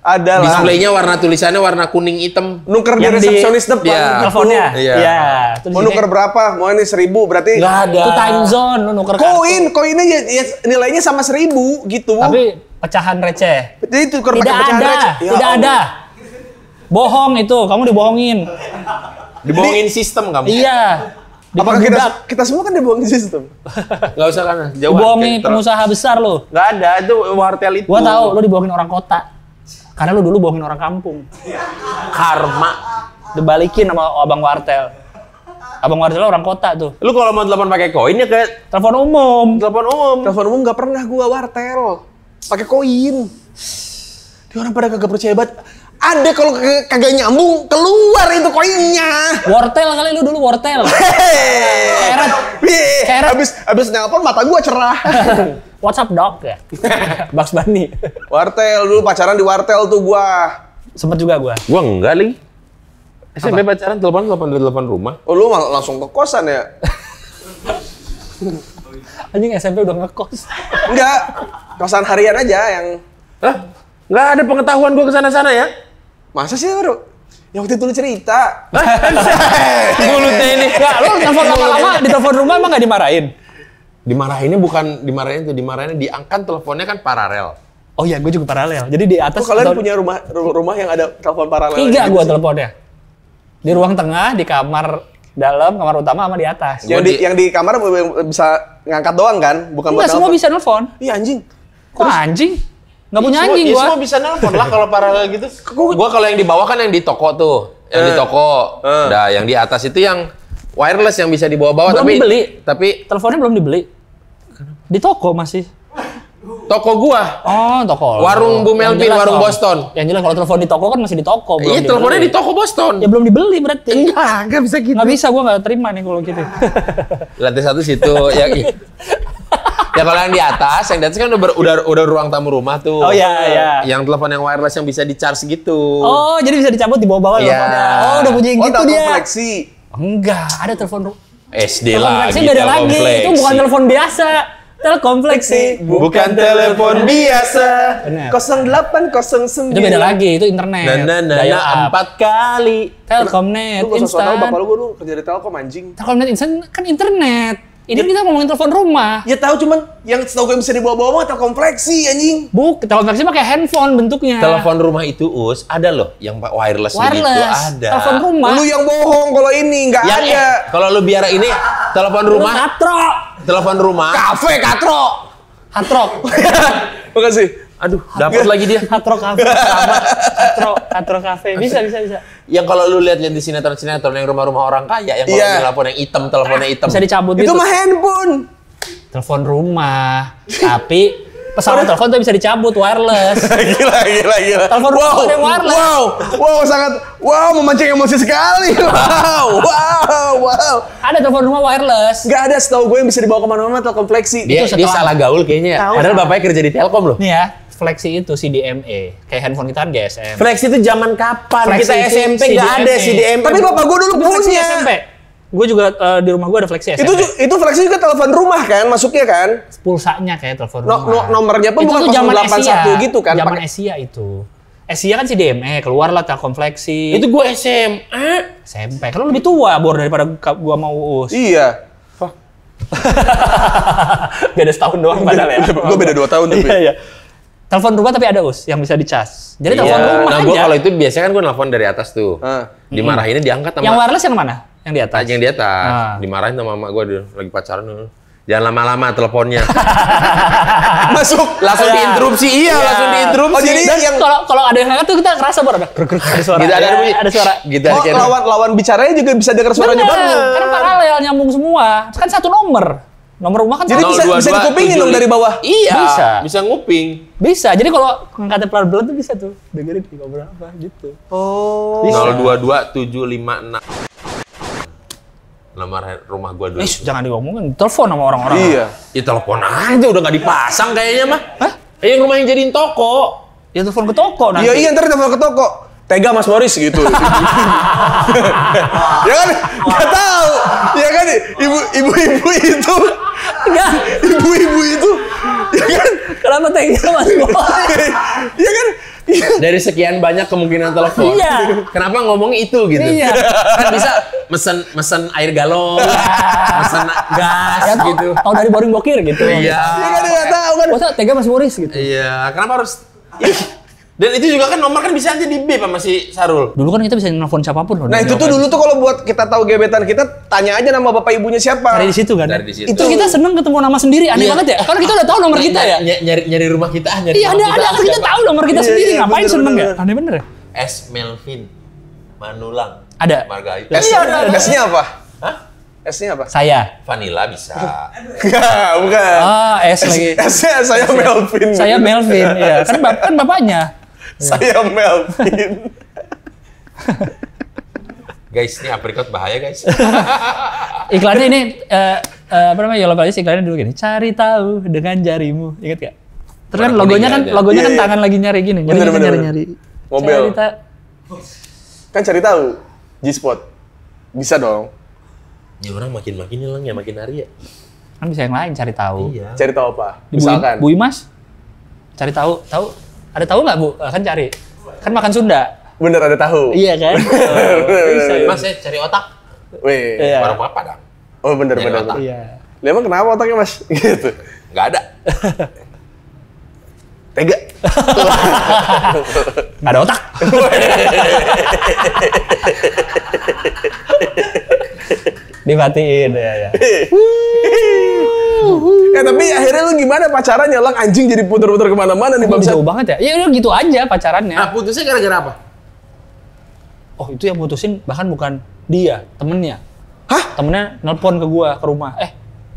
Ada lah. Displaynya warna tulisannya warna kuning hitam. Nuker di Yang di- resepsionis depan. Iya. gitu. Teleponnya. Iya. Terus Mau ini- nuker berapa? Mau ini 1.000 berarti. Gak ada. Itu time zone lu nuker kartu. Koinnya ya nilainya sama 1.000 gitu. Tapi pecahan receh. Jadi tuker Tidak pakai pecahan ada. receh. Ya Tidak Allah. ada. Bohong itu, kamu dibohongin. Dibohongin sistem kamu. Iya. Apakah Diperbudak. kita semua kan dibohongin sistem? Gak usah kan, jauh. Dibohongin pengusaha besar lu. Gak ada, itu wartel itu. Gua tahu lu dibohongin orang kota. Karena lu dulu bohongin orang kampung. Karma. Dibalikin sama abang wartel. Abang wartel orang kota tuh. Lu kalau mau telepon pakai koin ya kayak Telepon umum. telepon umum. Telepon umum nggak pernah gua wartel. Pakai koin. Dia orang pada kagak percaya banget. Ada kalau kagak nyambung keluar itu koinnya. Wortel kali lu dulu wortel. Keret. Keret. Abis nelpon mata gua cerah. WhatsApp dog ya. Bugs Bunny. Wartel dulu pacaran di wartel tuh gua. Sempet juga gua. Gua enggak lagi. SMP pacaran telepon rumah. Oh lu langsung ke kosan ya? Anjing SMP udah ngekos. Enggak. Kosan harian aja yang Hah? Enggak ada pengetahuan gua kesana-sana ya? masa sih baru? Yang waktu itu lu cerita. Mulutnya ini. Enggak, lu telepon lama-lama di telepon rumah emang nggak dimarahin? Dimarahinnya bukan dimarahin tuh, dimarahinnya diangkat teleponnya kan paralel. Oh iya, gue juga paralel. Jadi di atas Tuh kalian atau- punya rumah yang ada telepon paralel. 3 gitu gua sih? teleponnya. Di ruang tengah, di kamar dalam, kamar utama sama di atas. Yang di kamar bisa ngangkat doang kan? Bukan buat Enggak, semua telepon. bisa nelpon. Iya anjing. Kok anjing? Nggak punya anjing Ya, gua. semua bisa nelpon lah kalau paralel gitu. Gua kalau yang di bawah kan yang di toko tuh. Yang di toko. Nah, yang di atas itu yang wireless yang bisa dibawa-bawa Belum tapi dibeli. tapi Teleponnya belum dibeli. Di toko masih. toko gua. Oh, toko. Warung Bu Yang Melvin, jelas warung dong. Boston. Yang jelas kalau telepon di toko kan masih di toko. belum Iya, dibeli. teleponnya di toko Boston. Ya belum dibeli berarti. Enggak bisa gitu. Nggak bisa, gua nggak terima nih kalau gitu. Lantai 1 situ ya. Ya kalau yang di atas kan udah ruang tamu rumah tuh. Oh iya, iya. Yang telepon yang wireless yang bisa di-charge gitu. Oh, jadi bisa dicabut di bawah-bawah Iya. teleponnya. Oh, udah punya yang Oh, gitu telepon dia. fleksi. Enggak, ada telepon SD Telepon lagi. fleksi beda lagi. Telkomfleksi. Itu bukan telepon biasa. Telkom fleksi. Bukan telepon biasa. Benar. 0809. Itu beda lagi, itu internet. Dial up. 4 kali. Telkomnet Lu gak usah tahu instan. bapak lu gua kerja di Telkom anjing. Telkomnet instan kan internet. Ini kita ngomongin telepon rumah. Ya tahu cuman yang setahu gue bisa dibawa-bawa mah Telkom fleksi anjing. Telepon fleksi pakai handphone bentuknya. Telepon rumah itu ada loh yang wireless, begitu wireless. ada. Telepon rumah. Lu yang bohong kalau ini nggak Yang ada. kalau lu biar ini telepon Lu rumah, katro. telepon rumah. Kafe katro. Hatrok. Makasih. Aduh, dapat lagi dia. Katro cafe. Katro cafe. Bisa. Yang kalau lu lihat-lihat di sinetron-sinetron yang rumah-rumah orang kaya yang kalau Iya. telepon yang hitam, teleponnya hitam. Bisa dicabut Itu gitu. mah handphone. Telepon rumah. Tapi pesawat telepon tuh bisa dicabut wireless. Gila. Telepon rumah ada yang wireless. Wow, memancing emosi sekali. Wow. Ada telepon rumah wireless. Nggak ada setahu gue yang bisa dibawa kemana-mana Telkom fleksi. Dia Itu dia setelah- salah gaul kayaknya. Tahu, Padahal salah. bapaknya kerja di Telkom loh. Nih ya, fleksi itu CDMA. Kayak handphone kita kan GSM. Flex itu zaman kapan? Flex Kita itu SMP nggak ada CDMA. CDMA. Tapi bapak gue dulu Tapi fleksi punya. SMP. Gue juga di rumah gue ada fleksi SMP. Itu fleksi juga telepon rumah kan masuknya kan? Pulsanya kayak telepon No- rumah. nomornya pun Itu bukan tuh zaman 081 gitu kan, Zaman pakai- Asia itu. Asia kan CDMA, keluarlah Telkom fleksi. itu gue SMA. SMP. Kan lu lebih tua bor daripada gua mau Uus. Iya. Beda setahun doang padahal ya. Gue beda 2 tahun tapi. Iya, iya. Telepon rumah tapi ada us yang bisa dicas. Jadi telepon rumah nah, aja. gua kalau itu biasanya kan gue nelfon dari atas tuh. Dimarahinnya diangkat sama Yang wireless yang mana? Yang di atas. yang di atas. Dimarahin sama mama gue lagi pacaran dulu. Jangan lama-lama teleponnya. Masuk. Langsung diinterupsi, langsung diinterupsi. Oh, jadi Dan yang kalau ada yang ngangkat tuh kita ngerasa baru ada kruk ada suara. Gitu, ada suara. Gitu lawan bicaranya juga bisa dengar suaranya Bener, baru. karena paralel nyambung semua. Kan satu nomor. Nomor rumah kan Jadi sama. bisa dikupingin dong dari bawah. Iya. Bisa nguping. Bisa. Jadi kalau ngangkatnya pelan-pelan tuh bisa tuh. Dengerin di berapa gitu. Oh. Bisa. 022756. Nomor rumah gua dulu. Jangan diomongin. Telepon sama orang-orang. Iya. Ya telepon aja udah nggak dipasang kayaknya mah. Hah? Yang rumah yang jadiin toko. Ya telepon ke toko nanti. Iya, ntar telepon ke toko. Tega Mas Boris gitu. Ya kan? Nggak tahu. Ya kan ibu-ibu itu. Enggak. Ibu-ibu itu. Ya kan? Kenapa tega Mas Boris? Ya kan? Dari sekian banyak kemungkinan telepon. Iya. Kenapa ngomong itu gitu? Iya. Kan bisa mesen air galon, mesen gas Ya, gitu. tahu dari boring bokir gitu. Iya. Ya kan nggak tahu kan? Masa tega Mas Boris gitu. Iya, kenapa harus Dan itu juga kan nomor kan bisa aja di B sama si Sarul. Dulu kan kita bisa nelfon siapapun loh. Nah, itu tuh dulu tuh kalau buat kita tahu gebetan kita, tanya aja nama bapak ibunya siapa. Dari di situ kan. Dari di situ. Itu kita seneng ketemu nama sendiri. Aneh Iya. banget ya. Karena kita udah tahu nomor kita ya. Nyari rumah kita, nyari Iya, rumah ada kita. kan kita tahu nomor kita sendiri. iya, Ngapain bener, seneng bener. ya? Aneh bener ya? S. Melvin Manulang. Ada. Margaita. Iya, S-nya apa? Hah? S-nya apa? Saya. Vanilla bisa. Enggak, bukan. S lagi. S-nya saya Melvin. Saya Melvin. Iya. Kan bapaknya. Saya Melvin. Guys, ini aprikot bahaya guys. Iklannya ini apa namanya? Yellow Pages iklannya dulu gini. Cari tahu dengan jarimu. Ingat gak? Terus kan Warna logonya kuning kan ada. logonya kan Iya, iya. tangan lagi nyari gini. Bener, bener, Nyari. Mobil. Cari Kan cari tahu G-Spot. Bisa dong. Ya orang makin hilang ya, makin hari ya. kan bisa yang lain cari tahu. Iya. Cari tahu apa? Di Misalkan. Bu Imas cari tahu. Ada tahu nggak Bu? Kan cari. Kan makan Sunda. Bener ada tahu. Iya kan? Bisa ya. Mas, saya cari otak. Weh. Iya. Warung apa dong? Oh bener Nyari bener. otak. Iya. Lah, emang kenapa otaknya Mas? Gitu. Nggak ada. Tega. Nggak ada otak. Dimatiin ya. Tapi akhirnya lu gimana pacarannya? Lang anjing jadi puter-puter kemana-mana nih Kok bangsa. jauh banget ya? Ya udah gitu aja pacarannya. Nah, putusnya gara-gara apa? Oh itu yang mutusin bahkan bukan dia, temennya. Hah? Temennya nelpon ke gua ke rumah.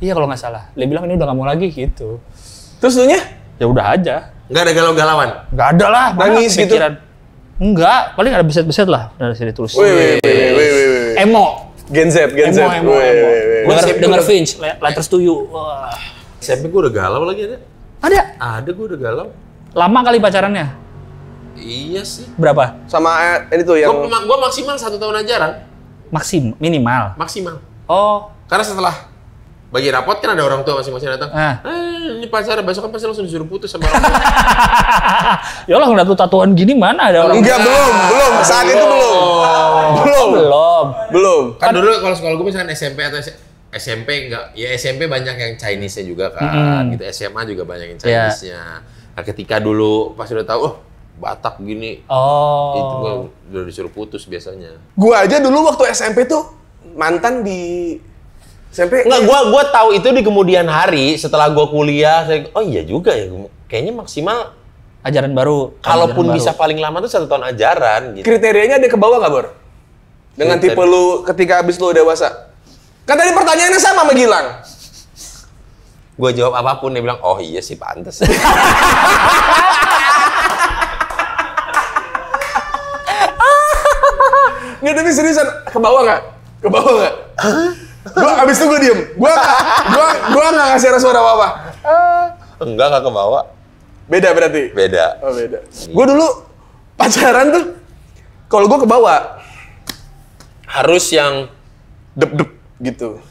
Iya kalau nggak salah. Dia bilang ini udah nggak mau lagi gitu. Terus lu nya? Ya udah aja. Nggak ada galau-galauan? Nggak ada lah. mana Nangis gitu? pikiran. Enggak, paling ada beset-beset lah dari sini tulis. Weh. Emo. Gen Z. Emo. Gua Dengar Finch, Letters to You. Wah. SMP gue udah galau lagi ada. Ada. Ada gue udah galau. Lama kali pacarannya. Iya sih. Berapa? Sama ini tuh yang Gue maksimal 1 tahun ajaran. Minimal. Maksimal. Oh. Karena setelah bagi rapot kan ada orang tua masing-masing datang. Ah. Ini pacaran, besok kan pasti langsung disuruh putus sama orang tua. Ya Allah ngeliat lu tatuan gini mana ada orang. enggak belum. Saat itu belum. Kan dulu kalau sekolah gue misalkan SMP atau SMP enggak, ya SMP banyak yang Chinese-nya juga kan, gitu. SMA juga banyak yang Chinese-nya. Nah ketika dulu pas udah tahu, oh Batak gini, itu gua udah disuruh putus biasanya. Gua aja dulu waktu SMP tuh mantan di SMP. Enggak, gua tahu itu di kemudian hari setelah gua kuliah, oh iya juga ya, kayaknya maksimal Ajaran baru. kalaupun Ajaran bisa baru. paling lama tuh 1 tahun ajaran gitu. Kriterianya ada ke bawah nggak, Bor? Dengan tipe lu ketika abis lu dewasa. Kan tadi pertanyaannya sama sama Gilang. Gua jawab apapun dia bilang, "Oh iya sih pantas." Nggak, tapi seriusan, ke bawah nggak? Ke bawah nggak? Gua abis itu gua diem. Gua nggak ngasih respon apa-apa. Enggak ke bawah. Beda berarti? Beda. Oh beda. Gua dulu pacaran tuh, kalau gua ke bawah, Harus yang dep gitu.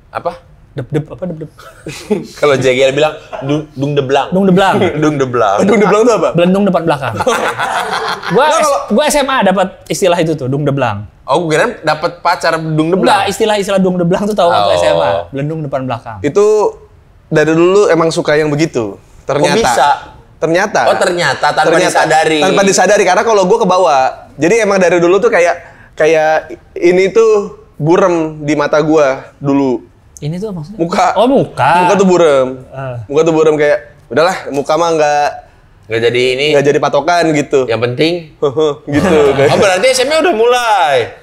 apa? Dep apa dep. Kalau JGL bilang dung deblang. Dung deblang. Dung deblang. Aduh, udah bilang tuh apa? Belendung depan belakang. Gua SMA dapat istilah itu tuh, dung deblang. Oh, gue kira dapat pacar bedung deblang. Enggak, istilah dung deblang tuh tahu waktu SMA. Belendung depan belakang. Itu dari dulu emang suka yang begitu. Ternyata. Kok bisa? Ternyata. Oh, ternyata tanpa disadari. Tanpa disadari karena kalau gue kebawa. Jadi emang dari dulu tuh kayak ini tuh burem di mata gue dulu. Ini tuh maksudnya? Muka. Oh, muka. Muka tuh burem. Muka tuh burem kayak udahlah muka mah Nggak jadi ini. nggak jadi patokan gitu. Yang penting gitu. Oh, berarti SMP udah mulai.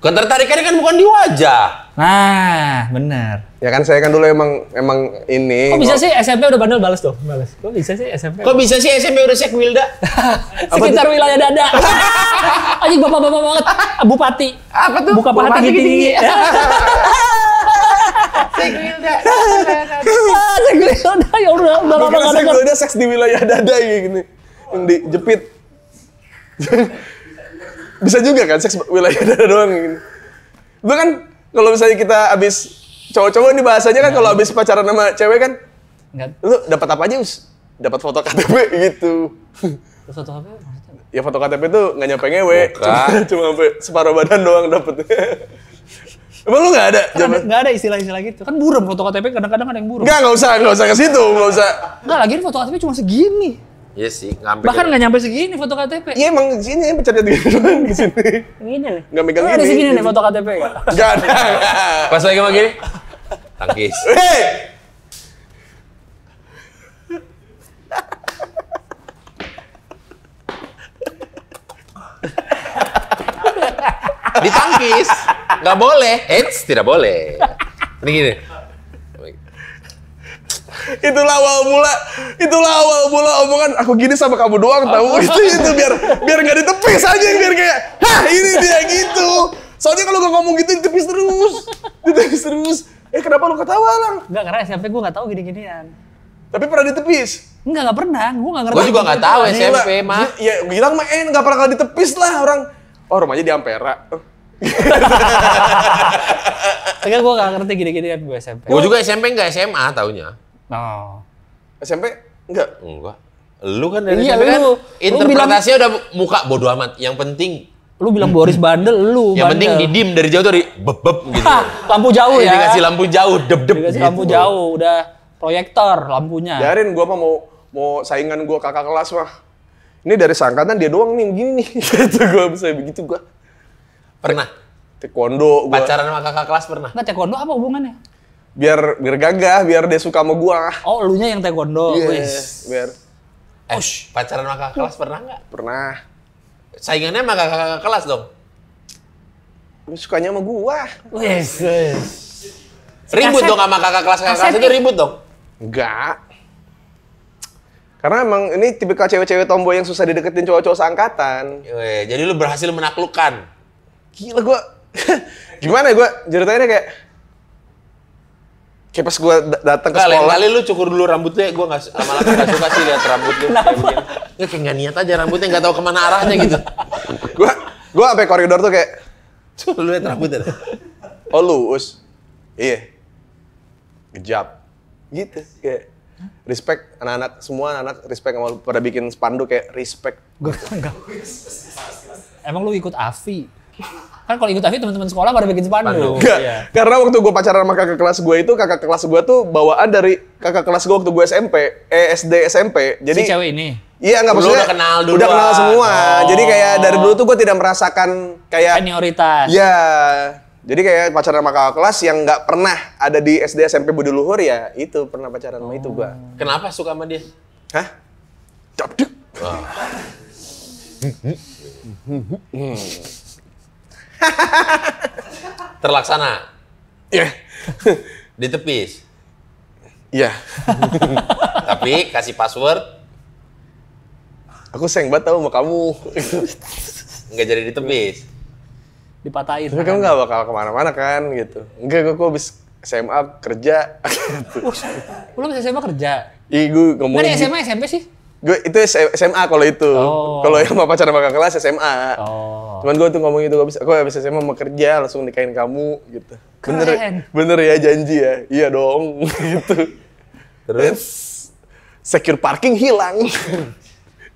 Ketertarikannya kan bukan di wajah. Nah, benar. Ya kan saya kan dulu emang ini. Kok bisa sih SMP udah bandel balas tuh? Balas. Kok bisa sih SMP? Kok bisa sih SMP udah sek Wilda? Sekitar wilayah dada. Anjing bapak-bapak banget. Bupati. Apa tuh? Buka paha tinggi-tinggi. Sek Wilda. Sek Wilda. Ya udah lama Bukan enggak seks, dengar. udah seks di wilayah dada kayak gini. Yang dijepit. Bisa juga kan seks wilayah dada doang gini. Itu kan kalau misalnya kita abis cowok-cowok ini bahasanya kan kalau abis pacaran sama cewek kan Enggak. lu dapat apa aja Us? Dapat foto KTP gitu. Foto apa maksudnya? Ya foto KTP tuh nggak nyampe ngewe, cuma sampai separuh badan doang dapet. Emang lu nggak ada? Enggak ada istilah-istilah gitu. Kan buram foto KTP kadang-kadang ada yang buram. Nggak usah ke situ, nggak usah. Enggak, lagi foto KTP cuma segini. Iya sih, ngampe. Bahkan nggak nyampe segini foto KTP. Iya emang di sini pencetnya di doang di sini. Gini nih. Nggak megang Ada gini. segini nih foto KTP enggak? Nggak ada. Pas lagi sama gini. Tangkis. Hei! Ditangkis. Nggak boleh. Eits, tidak boleh. Ini gini. Itulah awal mula omongan aku gini sama kamu doang tahu. Itu biar nggak ditepis aja, biar kayak hah ini dia gitu. Soalnya kalau nggak ngomong gitu ditepis terus. Kenapa lu ketawa lang? Enggak, karena SMP gue nggak tahu gini-ginian. Tapi pernah ditepis. Nggak pernah. Gue nggak ngerti. Gue juga nggak tahu SMP mah. Ya bilang mah nggak pernah ditepis lah orang. Oh rumahnya di Ampera. Enggak, gue nggak ngerti gini-ginian gue SMP. Gue juga SMP nggak SMA taunya. No. SMP enggak. Enggak. Lu kan dari Iya, SMP kan lu interpretasinya udah muka bodo amat. Yang penting Lu bilang Boris bandel, lu yang penting bandel. didim dari jauh tuh beb gitu. Lampu jauh ya. Dikasih lampu jauh, dep Dikasih gitu. lampu jauh, udah proyektor lampunya. Biarin gua mah mau saingan gua kakak kelas mah. Ini dari seangkatan dia doang nih begini nih. Gitu gua bisa begitu gua. Pernah Taekwondo gua. pacaran sama kakak kelas pernah? Nggak, taekwondo apa hubungannya? Biar gagah, biar dia suka sama gua. Oh, elunya yang taekwondo. Yes. Biar Pacaran sama kakak kelas pernah nggak? pernah. Saingannya sama kakak kelas dong. Lu sukanya sama gua. Wes. Ribut dong sama kakak kelas itu ribut dong. Enggak. Karena emang ini tipikal cewek-cewek tomboy yang susah dideketin cowok-cowok seangkatan. Weh, jadi lu berhasil menaklukkan. Gila gua. Gimana ya gua ceritanya kayak pas gua datang ke Lain sekolah. kali lu cukur dulu rambutnya, gue lama-lama nggak suka sih lihat rambut lu. Kayak begini. Ya kayak nggak niat aja rambutnya, nggak tahu kemana arahnya gitu. Gua sampai koridor tuh kayak, Coba lu lihat rambutnya. oh lu Us. Iya. Gejap. Gitu. Kayak respect anak-anak, semua anak respect sama lu. Pada bikin spanduk kayak respect. Gue enggak. Emang lu ikut AFI? Kan kalau ikut AFI teman-teman sekolah pada bikin spanduk. Enggak. Iya. Karena waktu gue pacaran sama kakak kelas gue itu, kakak kelas gue tuh bawaan dari kakak kelas gue waktu gue SD SMP. Jadi Si cewek ini. iya nggak Lu maksudnya udah kenal duluan. udah kenal semua. Oh. Jadi kayak dari dulu tuh gue tidak merasakan kayak Senioritas. iya. Jadi kayak pacaran sama kakak kelas yang nggak pernah ada di SD SMP Budi Luhur ya itu pernah pacaran sama itu gue. Kenapa suka sama dia? Hah? Dabduk. Terlaksana. Iya. Ditepis. Iya. Tapi kasih password Aku sayang banget tau sama kamu. nggak jadi ditepis. Dipatahin. Tapi kamu nggak bakal kemana-mana kan gitu. Enggak, gue habis SMA kerja. Lu bisa SMA kerja? Ih, gue Nggak ngomongin. di SMA, SMP sih? Gue itu SMA kalau itu. Oh. Kalau yang sama pacaran sama kakak kelas SMA. Oh. Cuman gue tuh ngomong itu, aku habis SMA mau kerja langsung nikahin kamu gitu. Keren. Bener ya janji ya? Iya dong gitu. Terus? Secure parking hilang.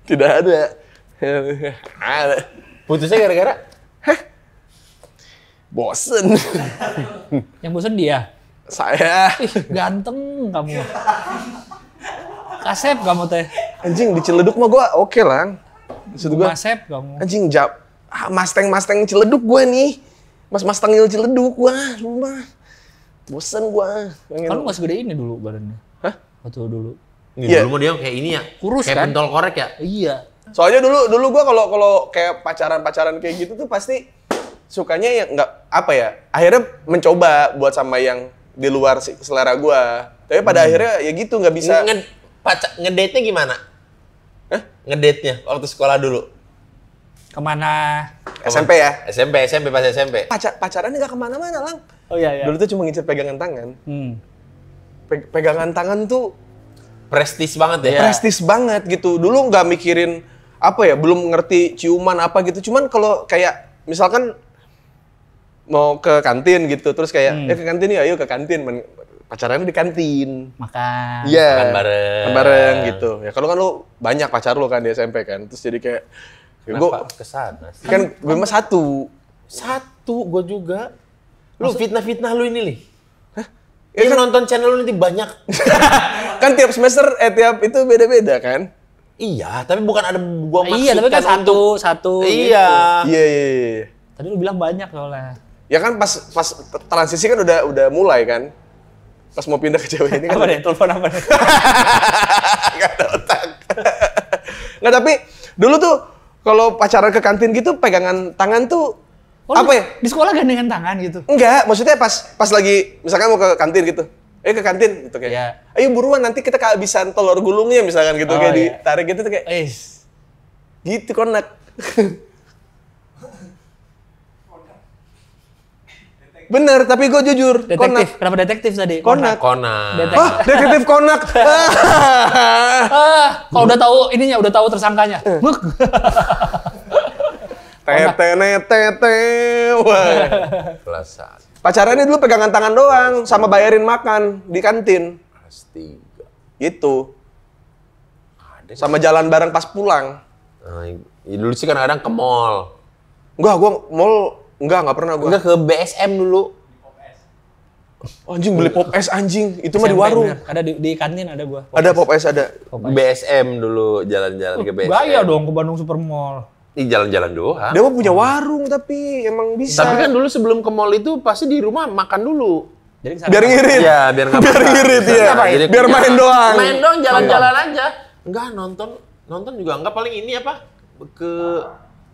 Tidak ada. Ada. Putusnya gara-gara? Bosen. Yang bosen dia. Saya. Ih, ganteng kamu. Kasep kamu teh. Anjing di Ciledug mah gua oke lah. Maksud gua Kasep kamu. anjing Mustang Ciledug gua nih. Mas Tangil Ciledug gua, rumah. Bosen gua. Kan lu nggak segede ini dulu badannya. Hah? Waktu dulu. Iya. Dulu mah dia kayak ini ya. Kurus kayak kan? pentol korek ya. Iya. Soalnya dulu gua kalau kayak pacaran kayak gitu tuh pasti sukanya yang nggak apa ya. Akhirnya mencoba buat sama yang di luar selera gua. Tapi pada akhirnya ya gitu nggak bisa. Ngedate-nya gimana? Hah? Ngedate-nya waktu sekolah dulu. Kemana? SMP ya. SMP pas SMP. Pacarannya nggak kemana-mana lang. Oh iya. Dulu tuh cuma ngincer pegangan tangan. Pegangan tangan tuh Prestis banget ya. prestis banget gitu. Dulu nggak mikirin apa ya, belum ngerti ciuman apa gitu. Cuman kalau kayak misalkan mau ke kantin gitu, terus kayak ke kantin ya, ayo ke kantin. Pacarannya di kantin. Makan. Iya. Makan bareng. Makan bareng gitu. Ya kalau kan lu banyak pacar lu kan di SMP kan. Terus jadi kayak Kenapa kesana sih? kan gue mah satu. Gue juga. Lu fitnah-fitnah lu ini, Li. Ya Yang kan- nonton channel lu nanti banyak. Kan tiap semester tiap itu beda-beda kan. Iya, tapi bukan ada gua maksudkan Iya, tapi kan satu. Iya. Iya. Tadi lu bilang banyak soalnya. Ya kan pas transisi kan udah mulai kan. Pas mau pindah ke cewek ini kan. Apa deh? Telepon apa deh? Gak ada otak. Nggak, tapi dulu tuh kalau pacaran ke kantin gitu pegangan tangan tuh apa ya? Di sekolah gandengan tangan gitu. Enggak, maksudnya pas lagi misalkan mau ke kantin gitu. Ke kantin gitu kayak. Iya. Ayo buruan nanti kita kehabisan telur gulungnya misalkan gitu Oh, kayak iya. ditarik gitu tuh kayak gitu konak. Bener, tapi gue jujur. Detektif. Kenapa detektif tadi? Konak. Konak. Hah, detektif konak. Kalau udah tahu ininya, udah tahu tersangkanya. Tete. Wah. Kelas 1. Pacarannya dulu pegangan tangan doang, sama bayarin makan di kantin. Kelas 3. Gitu. Sama jalan bareng pas pulang. Nah, ya dulu sih kadang-kadang ke mall. Enggak, gua mall enggak pernah gua. Enggak ke BSM dulu. Anjing beli pop es anjing, itu mah di SMP, warung. bener. Ada di kantin ada gua. Ada pop es ada. BSM dulu jalan-jalan ke BSM. Gaya dong ke Bandung Supermall. Ih, jalan-jalan doang. Dia mah punya warung tapi emang bisa. Tapi kan dulu sebelum ke mall itu pasti di rumah makan dulu. Jadi biar ngirit. Iya, biar nggak Biar makan. ngirit ya. Jadi Biar punya- main doang. Main doang, jalan-jalan aja. Enggak, nonton juga enggak, paling ini apa? Ke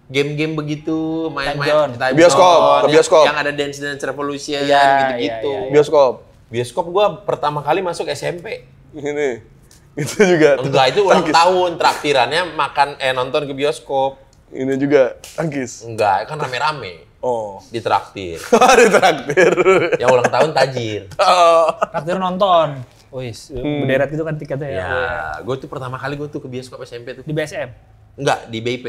game-game begitu, main-main Time time Bioskop, zone, ke bioskop. Yang ada Dance Revolution Iya, gitu-gitu. iya. Bioskop. Bioskop gua pertama kali masuk SMP. Ini. Itu juga. Enggak, itu ulang Tangkis. tahun, traktirannya nonton ke bioskop. Ini juga tangkis. Enggak, kan rame-rame. Oh. Ditraktir. Ada traktir. Yang ulang tahun tajir. Oh. Traktir nonton. Wis, berderet gitu kan tiketnya ya. Ya, gue tuh pertama kali gue tuh ke bioskop SMP tuh. Di BSM. Enggak, di BIP.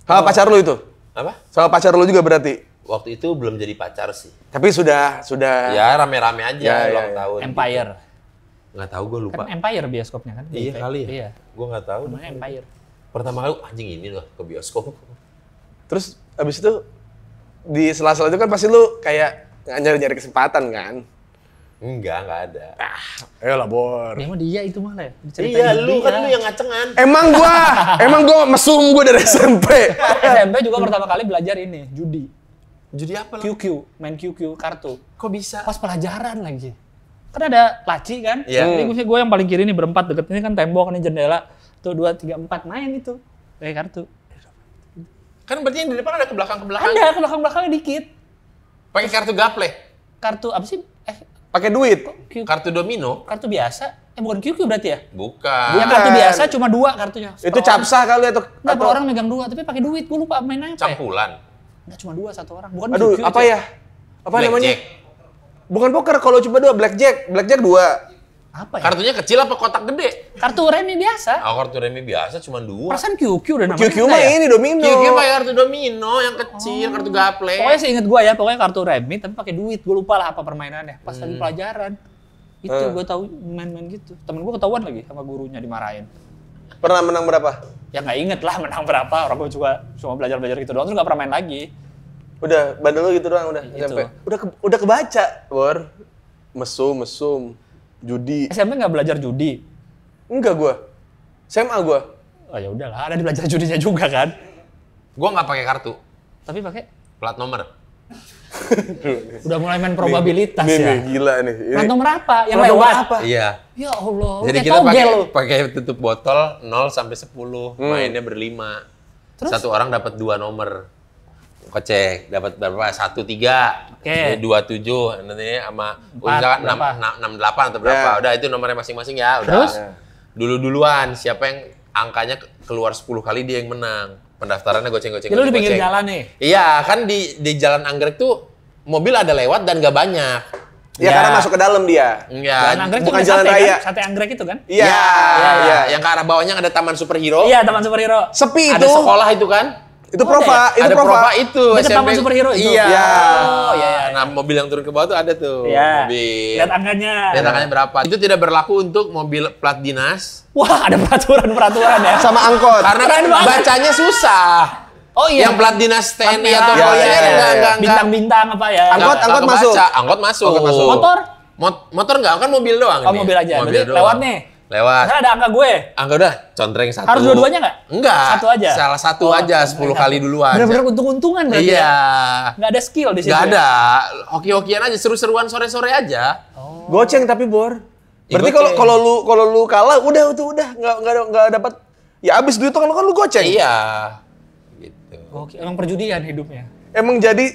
Sama pacar lu itu? Apa? Sama pacar lu juga berarti? Waktu itu belum jadi pacar sih. Tapi sudah. Ya rame-rame aja Ya, ulang ya. tahun. Empire. Gitu. Nggak tahu gue lupa. Kan Empire bioskopnya kan? Iya BIP. kali ya. Iya. Gue nggak tahu. Namanya Empire. Pertama kali anjing ini loh ke bioskop. Terus abis itu di sela-sela itu kan pasti lu kayak nyari-nyari kesempatan kan? Enggak ada. Ayolah Bor. Dia mah dia itu malah ya. Diceritain Iya, dia. lu kan lu yang ngacengan. Emang gua mesum gua dari SMP. SMP juga pertama kali belajar ini, judi. Judi apa lah? QQ, main QQ kartu. Kok bisa? Pas pelajaran lagi. Kan ada laci kan? Iya. Jadi gue yang paling kiri nih berempat, deket ini kan tembok, ini jendela. Tuh 2, 3, 4 main itu. Kayak kartu. Kan berarti yang di depan ada ke belakang. Ada ke belakang-belakangnya dikit. Pakai kartu gaple. Kartu apa sih? Pakai duit. Kartu domino? Kartu biasa. Bukan QQ berarti ya? Bukan. Yang kartu biasa cuma 2 kartunya. Itu capsa kali atau Enggak, per orang megang 2, tapi pakai duit. Gue lupa mainnya apa ya? Campulan. Enggak, cuma 2 satu orang. Bukan Aduh, QQ, apa Cek. ya? Apa namanya? Blackjack. Bukan poker, kalau cuma 2 blackjack. Blackjack 2. Apa ya? Kartunya kecil apa kotak gede? Kartu remi biasa. Oh, kartu remi biasa cuma 2. Perasaan QQ udah namanya. QQ enggak mah ya? ini domino. QQ pakai kartu domino yang kecil, kartu gaple. Pokoknya seinget gue ya, pokoknya kartu remi tapi pakai duit. Gue lupa lah apa permainannya. Pas lagi pelajaran. Itu gue tahu main-main gitu. Temen gue ketahuan lagi sama gurunya dimarahin. Pernah menang berapa? Ya nggak inget lah menang berapa, orang gue juga cuma belajar-belajar gitu doang, terus nggak pernah main lagi. Udah, bandel lu gitu doang udah Gitu. SMP. Udah kebaca, Bor. Mesum, judi. SMP nggak belajar judi? Enggak gua. SMA gua. Oh ya udahlah, ada di belajar judinya juga kan. Gua nggak pakai kartu, Tapi pakai plat nomor. udah mulai main probabilitas nih, ya. Nih, gila nih. Ini Plat nomor apa? Yang plat nomor lewat. apa? Iya. Ya Allah, Jadi kayak kita togel lu. pakai tutup botol 0 sampai 10, mainnya berlima. Terus? Satu orang dapat 2 nomor. Kocek, dapat berapa? 1 3. Oke. 2 7, nanti sama Empat, misalkan 6 8 atau berapa. Ya. Udah itu nomornya masing-masing ya, udah. Terus? Dulu-duluan siapa yang angkanya keluar 10 kali dia yang menang. Pendaftarannya goceng-goceng. Jadi lu di pinggir jalan nih. Iya, kan di Jalan Anggrek tuh mobil ada lewat dan gak banyak. Ya, karena masuk ke dalam dia. Enggak. Jalan Anggrek itu bukan kan jalan sate raya. kan? Sate Anggrek itu kan? Iya, Iya, yang ke arah bawahnya ada Taman Superhero. Iya, Taman Superhero. Sepi Ada itu. sekolah itu kan? Itu Oh, Prova, itu ada Prova. itu Deket Taman Superhero itu? Iya. Iya. Oh, iya, iya. Nah, mobil yang turun ke bawah tuh ada tuh. Iya. Mobil. Lihat angkanya. Lihat angkanya berapa. Itu tidak berlaku untuk mobil plat dinas. Wah, ada peraturan-peraturan ya. Sama angkot. Karena kan Keren banget. bacanya susah. Oh iya. Yang plat dinas TNI Merah. atau Iya, polisi iya, kan iya, enggak, iya. enggak. Bintang-bintang apa ya? Angkot, Nggak angkot kebaca. masuk. Angkot masuk. Angkot masuk. Motor? Motor enggak, kan mobil doang Oh, ini. mobil aja. Berarti doang. lewat nih. Lewat. Karena ada angka gue. Angka udah, contreng satu. Harus dua-duanya nggak? Enggak. Satu aja? Salah satu Oh, aja, 10 kali duluan. Bener-bener untung-untungan berarti Iya. ya? Nggak ada skill di situ. Nggak ya? ada. Hoki-hokian aja, seru-seruan sore-sore aja. Goceng tapi Bor. Ya, Berarti goceng. kalau lu kalah udah nggak dapat. Ya abis duit kan lu goceng. Iya. Gitu. Oke, emang perjudian hidupnya. Emang jadi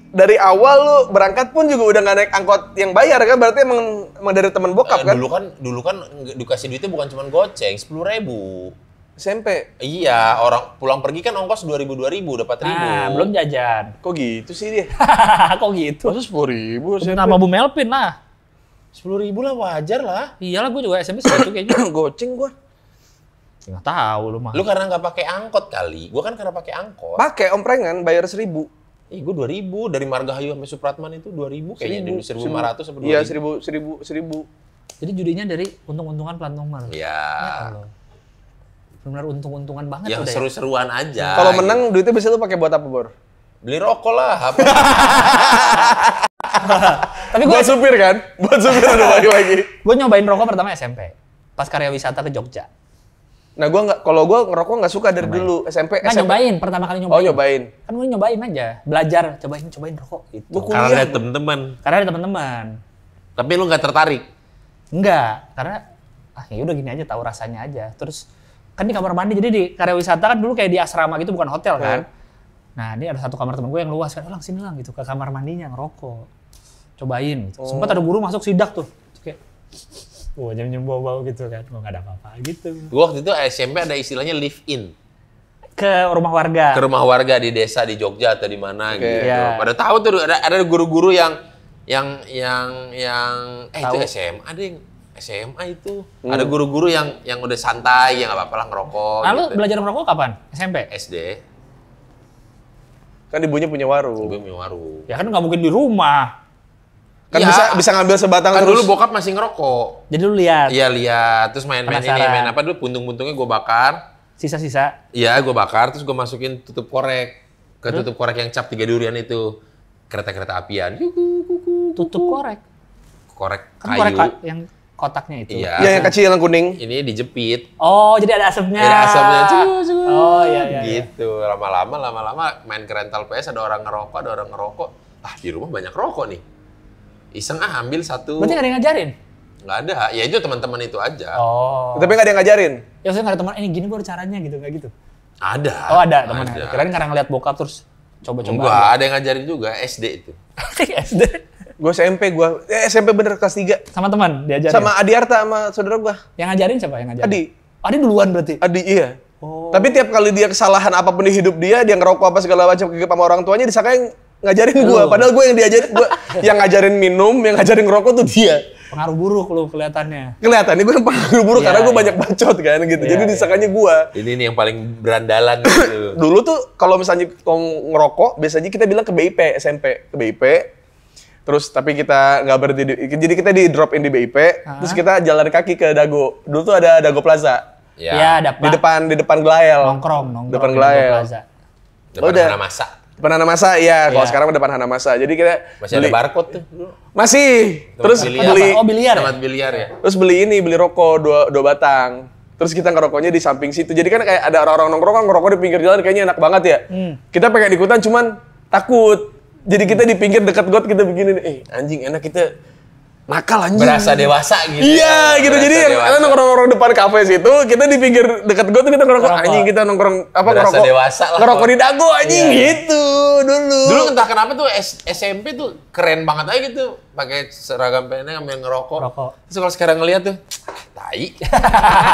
dari awal lu berangkat pun juga udah nggak naik angkot yang bayar kan? Berarti emang dari teman bokap kan? Dulu kan dikasih duitnya bukan cuma goceng, 10.000. SMP. Iya, orang pulang pergi kan ongkos 2.000 dapat 1.000. Nah, belum jajan. Kok gitu sih dia? Kok gitu? Masa 10.000 SMP? Nama Bu Melvin lah. 10.000 lah wajar lah. Iyalah, gue juga SMP segitu kayaknya. Goceng gua. Nggak tahu lu mah. Lu karena nggak pakai angkot kali. Gua kan karena pakai angkot. Pakai omprengan bayar 1.000. Ih, gua 2.000 dari Margahayu sampai Supratman itu 2.000 kayaknya dulu 1.500 sampai 2.000. Iya, 1.000. Jadi judinya dari untung-untungan plat nomor. Iya. Ya Allah. Benar untung-untungan banget Yang udah ya. seru-seruan aja. Kalau menang duitnya biasanya lu pakai buat apa, Bor? beli rokok lah. Apa? Tapi gue Buat supir kan? Buat supir udah balik lagi. nyobain rokok pertama SMP. Pas karya wisata ke Jogja. Nah, kalau gua ngerokok nggak suka dari dulu SMP. Kan SMP. nyobain, pertama kali nyobain. Oh, nyobain. Kan gue nyobain aja, belajar, cobain rokok gitu. Gua Karena kuliah. ada temen-temen. Karena ada teman-teman. Tapi lu nggak tertarik? Enggak, karena ya udah gini aja, tahu rasanya aja. Terus kan di kamar mandi, jadi di karya wisata kan dulu kayak di asrama gitu, bukan hotel kan. Nah, ini ada satu kamar temen gue yang luas kan, lang sini lang gitu ke kamar mandinya ngerokok. Cobain gitu. Sempat ada guru masuk sidak tuh. Terus kayak jam-jam bau-bau gitu kan. Gak ada apa-apa gitu. Gua waktu itu SMP ada istilahnya live in. Ke rumah warga. Ke rumah warga di desa di Jogja atau di mana gitu. Iya. Pada tahu tuh ada guru-guru yang itu Tahu. SMA deh. SMA itu. Ada guru-guru yang udah santai, yang nggak apa-apa lah ngerokok. Nah, lu gitu. belajar merokok kapan? SMP? SD, Kan ibunya punya warung. gue punya warung. Ya kan nggak mungkin di rumah. Kan Iya. bisa ngambil sebatang Kan terus. dulu bokap masih ngerokok. Jadi lu lihat Iya lihat, terus main Penasaran. apa dulu puntung-puntungnya gue bakar. sisa-sisa. Iya, gue bakar terus gue masukin tutup korek. Ke tutup korek yang cap 3 durian itu. Kereta-kereta apian. Tutup korek. Korek Kan kayu. korek yang kotaknya itu. Iya. Iya, yang kecil yang kuning. Ini dijepit. Oh, jadi ada asapnya. Ada asapnya. Oh, iya, iya. Gitu. Lama-lama main ke rental PS ada orang ngerokok. Ah, di rumah banyak rokok nih. Iseng ambil satu. Berarti nggak ada yang ngajarin? Nggak ada. Ya itu teman-teman itu aja. Oh. Tapi nggak ada yang ngajarin. Ya maksudnya nggak ada teman, ini gini baru caranya gitu, nggak gitu? Ada. Oh, ada temannya. Ada. Kirain karena ngeliat bokap terus coba-coba. Enggak, ada yang ngajarin juga. SD itu. SD. Gue SMP bener kelas 3. Sama teman diajarin? Sama Adiarta sama saudara gua. Yang ngajarin siapa yang ngajarin? Adi. Adi duluan berarti? Adi, iya. Oh. Tapi tiap kali dia kesalahan apapun di hidup dia ngerokok apa segala macam ke sama orang tuanya disangka ngajarin gua. Lu. Padahal gua yang diajarin, yang ngajarin minum, yang ngajarin ngerokok tuh dia. Pengaruh buruk lu kelihatannya. Kelihatan ini gua yang pengaruh buruk Iya, karena gua iya. banyak bacot kan gitu. Iya, Jadi iya. disangkanya gua. Ini nih yang paling berandalan gitu. Dulu tuh kalau misalnya ngerokok, biasanya kita bilang ke BIP SMP, ke BIP. Terus tapi kita nggak berhenti, jadi kita di drop in di BIP, terus kita jalan kaki ke Dago. Dulu tuh ada Dago Plaza. Ya, dapat. Di depan Glael. Nongkrong. Depan di Glael. Plaza. Depan Udah. Hanamasa. Depan Hanamasa, iya. Kalau Iya. sekarang depan Hanamasa. Jadi kita Masih ada barcode tuh. Masih. Tempat Terus biliar. beli Oh, biliar ya? Tempat biliar ya. Terus beli rokok dua batang. Terus kita ngerokoknya di samping situ. Jadi kan kayak ada orang-orang nongkrong kan ngerokok di pinggir jalan kayaknya enak banget ya. Kita pengen ikutan cuman takut. Jadi kita di pinggir dekat got kita begini, anjing enak kita nakal anjing. Berasa dewasa gitu. Iya gitu. Berasa Jadi dewasa. kita nongkrong depan kafe situ, kita di pinggir dekat got tuh kita ngerokok. Anjing kita nongkrong Berasa ngerokok. dewasa lah. Ngerokok di dago anjing gitu dulu. Dulu entah kenapa tuh SMP tuh keren banget aja gitu. Pakai seragam PNS sambil ngerokok. Terus kalau sekarang ngeliat tuh, tai.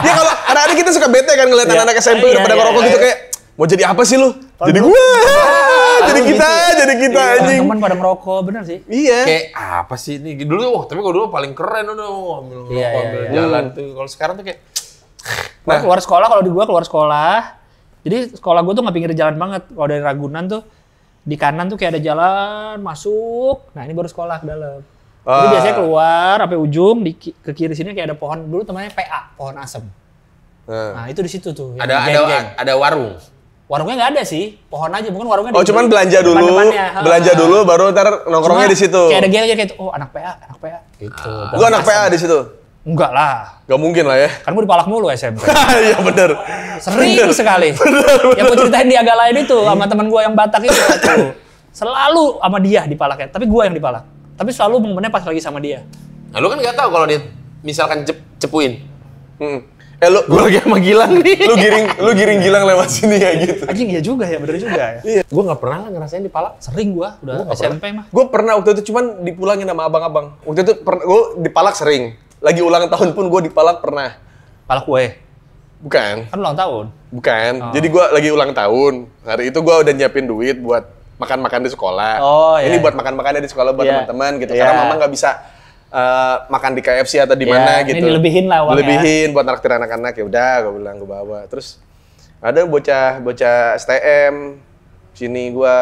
Ya kalau kadang-kadang kita suka bete kan ngeliat anak-anak SMP udah pada ngerokok gitu kayak mau jadi apa sih lu? Jadi gua. Jadi kita anjing. Teman pada merokok, bener sih. Iya. Kayak apa sih ini? Dulu tapi kalau dulu paling keren udah ambil ngerokok, Iya, ambil iya. jalan tuh. Kalau sekarang tuh kayak Nah, keluar sekolah, kalau di gua keluar sekolah, jadi sekolah gua tuh nggak pinggir jalan banget. Kalau dari Ragunan tuh, di kanan tuh kayak ada jalan masuk, nah ini baru sekolah ke dalam. Jadi biasanya keluar sampai ujung, ke kiri sini kayak ada pohon, dulu namanya PA, pohon asem. Nah itu di situ tuh. yang geng-geng. ada warung. Warungnya nggak ada sih, pohon aja, mungkin warungnya Oh cuman belanja dulu, belanja dulu baru ntar nongkrongnya di situ. Kayak ada geng aja kayak, oh anak PA gitu. Gua anak PA di situ. Enggak lah, Gak mungkin lah ya. kan gua dipalak mulu SMP. Iya bener. Sering sekali. Yang gue ceritain di agak lain itu sama teman gue yang Batak itu. Selalu sama dia dipalaknya, tapi gue yang dipalak. Tapi selalu momennya pas lagi sama dia. Nah, lu kan nggak tahu kalau dia misalkan cepuin. Lu lagi sama Gilang nih. Lu giring Gilang lewat sini ya gitu. Anjing iya juga ya, bener juga ya. Iya. Gue nggak pernah ngerasain dipalak. Sering gue, udah SMP mah. Gue pernah waktu itu cuman dipulangin sama abang-abang. Waktu itu gue dipalak sering. Lagi ulang tahun pun gue dipalak pernah. Palak kue, Bukan. kan ulang tahun. Bukan. Jadi gue lagi ulang tahun. Hari itu gue udah nyiapin duit buat makan-makan di sekolah. Oh, Ini iya. buat makan-makannya di sekolah buat Iya. teman-teman gitu. Iya. Karena mama nggak bisa makan di KFC atau di Iya, mana ini gitu. dilebihin lah uangnya. Dilebihin buat naktir anak-anak. Ya udah, gue bilang gue bawa. Terus ada bocah STM sini gue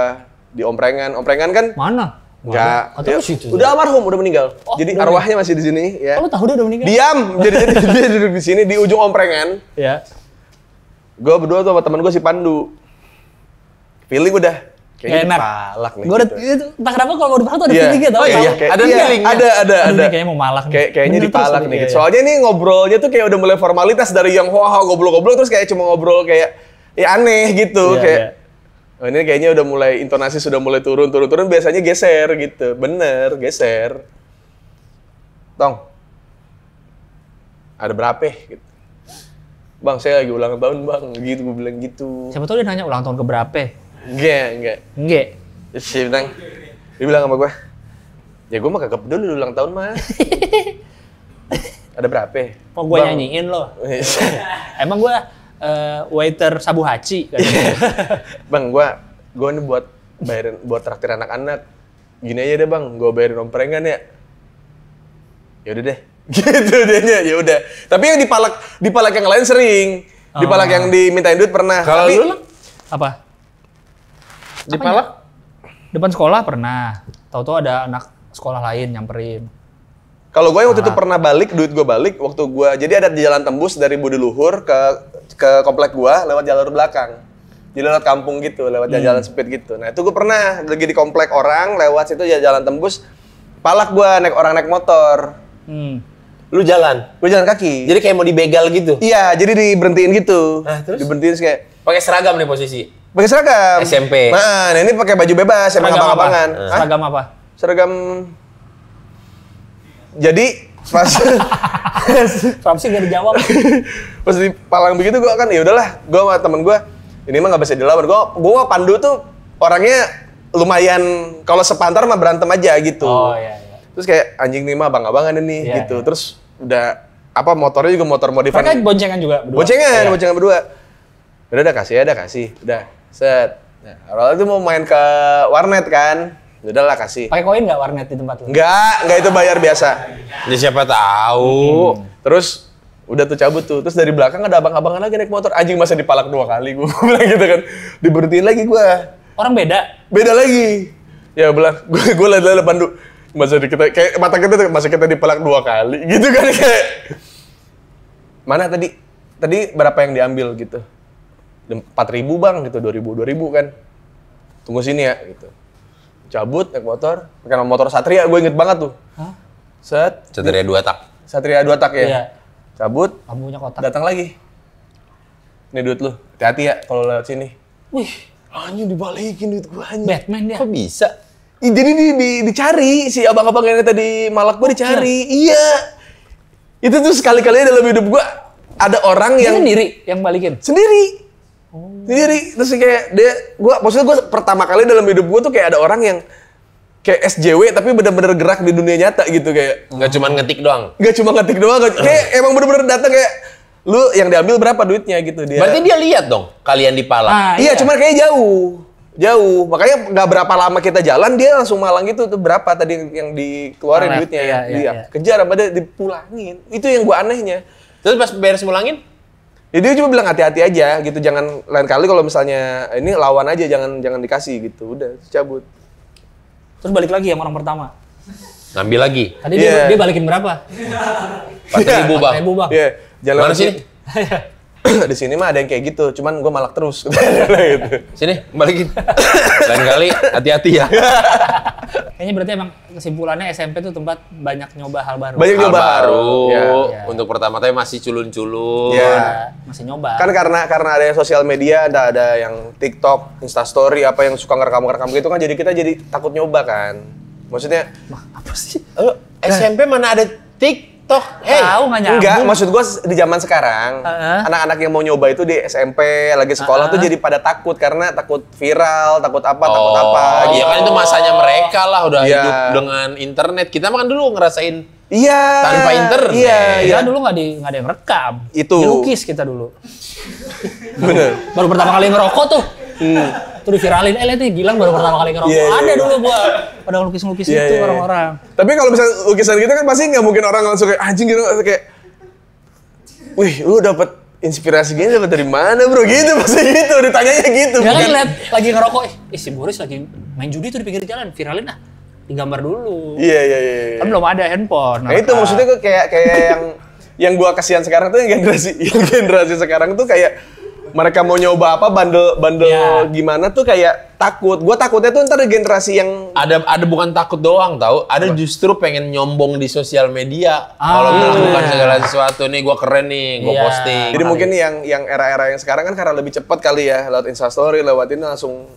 di Omprengan. Omprengan kan Mana? enggak. Atau situ. Udah almarhum, udah meninggal. Oh, Jadi udah arwahnya masih di sini ya. Oh, lu tahu dia udah meninggal? Diam. Jadi dia duduk di sini di ujung Omprengan. Ya. Gue berdua tuh sama temen gue si Pandu. Feeling udah kayaknya Enak. dipalak nih. Gue udah, gitu. entah kenapa kalau mau dipalak tuh ada Iya. feeling gitu. Oh iya, Ada feeling. Ada. Aduh, ini kayaknya mau malak nih. Kayaknya Bener dipalak terus nih. iya. Soalnya nih ngobrolnya tuh kayak udah mulai formalitas dari yang wah goblok-goblok terus kayak cuma ngobrol kayak ya aneh gitu Iya, kayak. iya. Oh, ini kayaknya udah mulai intonasi sudah mulai turun biasanya geser gitu. Bener, geser. Tong. Ada berapa gitu. Bang, saya lagi ulang tahun, Bang. Gitu gue bilang gitu. Siapa tahu dia nanya ulang tahun ke berapa? Enggak. Enggak. Terus dia bilang sama gue, ya gue mah kagak peduli ulang tahun mah. Ada berapa? Kok gue Bang. nyanyiin lo? Emang gue waiter Sabu Haci kan? Bang, gue ini buat traktir anak-anak. Gini aja deh bang, gue bayarin omprengan ya. Ya udah deh. Gitu dianya, ya udah. Tapi yang dipalak yang lain sering. Dipalak yang dimintain duit pernah. Kalau tapi, lu Apa? dipalak? Depan sekolah pernah. Tahu-tahu ada anak sekolah lain nyamperin. kalau gue waktu itu pernah balik, duit gue balik waktu gue. Jadi ada di jalan tembus dari Budi Luhur ke komplek gue lewat jalur belakang. Jadi lewat kampung gitu, lewat jalan sempit gitu. Nah itu gue pernah lagi di komplek orang, lewat situ jalan tembus. Palak gue naik motor. Lu jalan. Gue jalan kaki. Jadi kayak mau dibegal gitu. Iya, jadi diberhentiin gitu. Nah, terus? Diberhentiin terus kayak Pakai seragam nih posisi. pakai seragam. SMP. Nah, ini pakai baju bebas, emang Seragam apa? abang-abangan. Hah? Seragam apa? Seragam. Jadi pas Kenapa sih gak dijawab? pas di Palang begitu gue kan ya udahlah, gue sama temen gue ini mah nggak bisa dilawan. Gue Pandu tuh orangnya lumayan kalau sepantar mah berantem aja gitu. Oh iya. Terus kayak anjing nih mah abang-abangan ini Iya, gitu. iya. Terus udah apa motornya juga motor modifan. Mereka boncengan juga berdua. Boncengan, Iya. boncengan berdua. Udah kasih. Udah. Set. Nah, awalnya tuh mau main ke warnet kan. Udahlah kasih. Pakai koin nggak warnet di tempat lu? Enggak itu bayar biasa. Ya siapa tahu. Terus udah tuh cabut tuh. Terus dari belakang ada abang-abangan lagi naik motor. Anjing masa dipalak 2 kali gue bilang gitu kan. Diberhentiin lagi gue. Orang beda. Beda lagi. Ya bilang gue liat Pandu. Masa kita kayak mata kita tuh masa kita dipalak 2 kali gitu kan kayak. Mana tadi? tadi berapa yang diambil gitu. 4.000 bang gitu, 2.000 kan. Tunggu sini ya gitu. Cabut naik motor, pakai motor Satria, gue inget banget tuh. Hah? Satria 2 tak. Satria 2 tak ya. Iya. Cabut, Lampunya kotak. datang lagi. Ini duit lu, hati-hati ya kalau lewat sini. Wih, Anjing dibalikin duit gue anjing. Batman dia. Kok bisa? Jadi dicari, si abang-abang yang tadi malak gue dicari. Iya. Itu tuh sekali-kalinya dalam hidup gue ada orang Dia yang sendiri yang balikin. sendiri. Sendiri. Terus kayak maksudnya gue pertama kali dalam hidup gue tuh kayak ada orang yang kayak SJW tapi bener-bener gerak di dunia nyata gitu kayak. Nggak cuma ngetik doang. Gak cuma ngetik doang, kayak emang bener-bener datang kayak lu yang diambil berapa duitnya gitu dia. Berarti dia lihat dong kalian dipalak. Iya, cuman kayak jauh. Makanya nggak berapa lama kita jalan dia langsung malang gitu tuh berapa tadi yang dikeluarin Malah, duitnya. iya. Dia kejar apa dia dipulangin. Itu yang gua anehnya. Terus pas beres mulangin? Ya dia cuma bilang hati-hati aja gitu, jangan lain kali kalau misalnya ini lawan aja jangan dikasih gitu. Udah cabut. Terus balik lagi yang orang pertama. Ngambil lagi. Tadi dia balikin berapa? 4.000 bang. 4.000 bang. Iya, jalan Mana sini? Di sini mah ada yang kayak gitu, cuman gua malak terus gitu. Sini, balikin. Lain kali hati-hati ya. Kayaknya berarti emang kesimpulannya SMP tuh tempat banyak nyoba hal baru. Banyak Hal nyoba baru. Ya. Untuk pertama kali masih culun-culun. Ya. Masih nyoba. Kan karena ada yang sosial media, ada yang TikTok, Instastory, apa yang suka ngerekam gitu kan jadi kita jadi takut nyoba kan. Maksudnya Apa sih? SMP mana ada TikTok? Tahu nggak nyambung. enggak, maksud gua di zaman sekarang anak-anak yang mau nyoba itu di SMP lagi sekolah tuh jadi pada takut karena takut viral, takut apa. Iya kan itu masanya mereka lah udah Iya. hidup dengan internet. Kita mah kan dulu ngerasain Iya. tanpa internet. Iya. Kita dulu nggak ada yang rekam. Itu. Dilukis kita dulu. Bener. Baru pertama kali ngerokok tuh. Tuh diviralin, lihat nih Gilang baru pertama kali ngerokok. Iya. Ada dulu gua pada ngelukis-ngelukis Iya, itu iya. orang-orang. Tapi kalau misalnya lukisan gitu kan pasti nggak mungkin orang langsung kayak anjing gitu kayak, wih lu dapet inspirasi gini dapet dari mana bro gitu pasti gitu ditanyanya gitu. Ya kan bukan- lihat lagi ngerokok, si Boris lagi main judi tuh di pinggir jalan, viralin ah. Digambar dulu. Iya. Kan belum ada handphone. Nah itu maksudnya gue kayak yang gua kasihan sekarang tuh yang generasi sekarang tuh kayak mereka mau nyoba apa bandel Iya. gimana tuh kayak takut. Gua takutnya tuh ntar generasi yang Ada bukan takut doang tahu, ada justru pengen nyombong di sosial media. Kalau melakukan segala sesuatu nih, gua keren nih, gua Iya. posting. jadi mungkin yang era-era yang sekarang kan karena lebih cepat kali ya lewat Instastory lewat ini langsung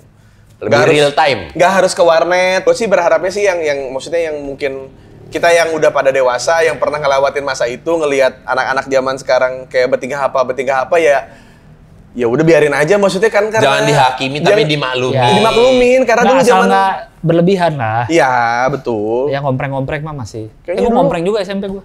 Lebih real time. nggak harus ke warnet. Gue sih berharapnya sih yang maksudnya yang mungkin kita yang udah pada dewasa yang pernah ngelewatin masa itu ngelihat anak-anak zaman sekarang kayak bertingkah apa ya udah biarin aja maksudnya kan karena Jangan dihakimi tapi dimaklumi. Ya. dimaklumin karena Nggak, dulu asal zaman nggak berlebihan lah. iya betul Ya ngompreng-ngompreng mah masih. Kayaknya Gue dulu- ngompreng juga SMP gue.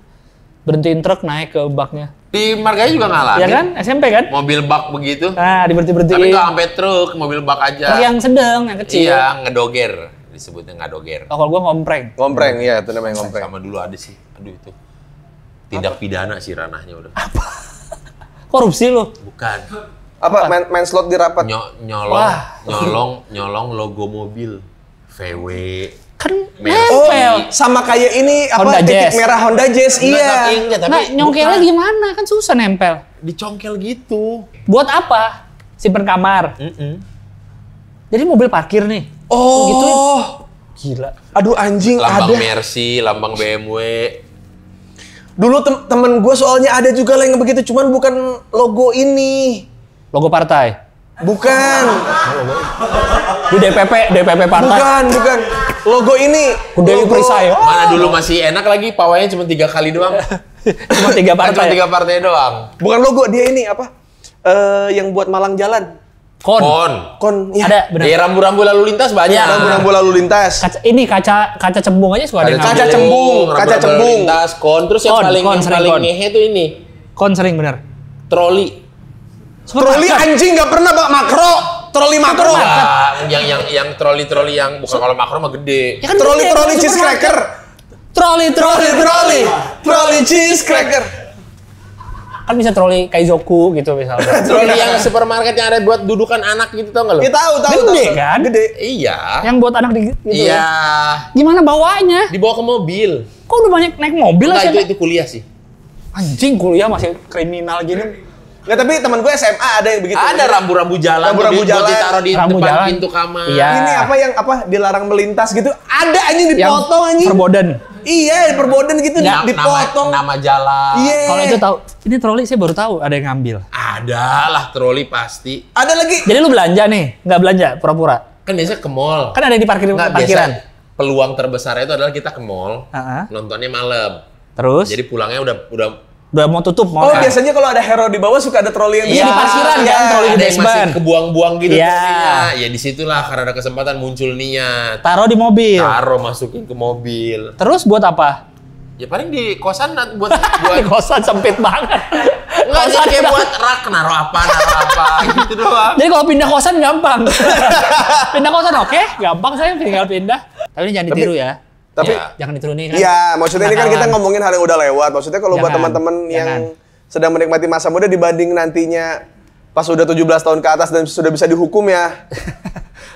Berhentiin truk naik ke baknya. Di marganya juga ngalamin. Ya kan? SMP kan? Mobil bak begitu. Nah, diberhenti-berhentiin. Tapi nggak sampai truk, mobil bak aja. Truk yang sedang, yang kecil. Iya, ngedoger. Disebutnya ngadoger. Oh, kalau gue ngompreng. ngompreng ya itu namanya ngompreng Sama dulu ada sih. Aduh itu. Tindak pidana sih ranahnya udah. Korupsi lo. Bukan. apa main slot di rapat Nyolong logo mobil. VW. Kan Mercy. nempel. sama kayak ini apa Honda titik Jazz. merah Honda Jazz iya Enggak, Nah, nyongkelnya bukan. gimana? Kan susah nempel. Dicongkel gitu. Buat apa? Simpen kamar. Jadi mobil parkir nih. oh Gituin. Gila. aduh anjing Lambang ada Mercy, lambang BMW. dulu temen gue soalnya ada juga lah yang begitu cuman bukan logo ini Logo partai. bukan Di DPP partai. bukan logo ini Udah logo- perisai. Mana dulu masih enak lagi, pawainya cuma 3 kali doang. Cuma 3 Kan cuma partai. 3 partai doang. bukan logo dia ini apa yang buat Malang jalan Kon. kon ya Ada, benar. Ya rambu-rambu lalu lintas banyak. rambu lalu lintas Kaca cembung aja suka ada yang Kaca ngambil. cembung, kaca rambu-rambu lalu cembung. lintas, kon. Terus yang Kon, paling kon. ngehe tuh ini, Kon sering bener. troli. troli anjing nggak pernah bak makro troli makro Ya, yang troli-troli yang bukan kalau makro mah gede. Ya kan troli gede, cheese supermarket. cracker troli cheese cracker Kan bisa troli Kaizoku gitu misalnya. Troli yang supermarket yang ada buat dudukan anak gitu tau nggak lo? ya tahu Gede kan? gede Iya. Yang buat anak di gitu. Iya. Gimana bawanya? Dibawa ke mobil. Kok udah banyak naik mobil Enggak, aja? itu kuliah sih. Anjing kuliah masih kriminal gini. Nggak, tapi teman gue SMA ada yang begitu. Ada rambu-rambu jalan. Rambu-rambu buat jalan. ditaruh di Rambu depan jalan. pintu kamar. Iya. Ini apa dilarang melintas gitu. Ada anjing Yang dipotong anjing. Verboden. Iya, perboden gitu dipotong. Nama jalan. Iya. Kalau itu tahu, ini troli saya baru tahu ada yang ngambil. Ada lah troli pasti. Ada lagi. Jadi lu belanja nih, nggak belanja, pura-pura. Kan biasanya ke mall. Kan ada di Nggak, parkiran. biasa peluang terbesar itu adalah kita ke mall, Heeh. nontonnya malam. Terus Jadi pulangnya udah mau tutup, mau Oh, kan? biasanya kalau ada hero di bawah suka ada troli yang Iya, di parkiran kan, troli di ada yang masih basement. kebuang-buang gitu Iya. trolinya. Ya disitulah karena ada kesempatan muncul niat. Taruh di mobil. Taruh masukin ke mobil. Terus buat apa? Ya paling di kosan buat Di kosan sempit banget. enggak sih Kosan kayak udah- buat rak naruh apa gitu doang. Jadi kalau pindah kosan gampang. Pindah kosan oke, gampang saya tinggal pindah. Tapi ini jangan ditiru ya. Tapi Ya. Jangan ditiru nih kan. iya, maksudnya ini kan kita Kenakalan. ngomongin hal yang udah lewat. Maksudnya kalau buat Jangan, teman-teman yang jangan. sedang menikmati masa muda dibanding nantinya pas udah 17 tahun ke atas dan sudah bisa dihukum ya.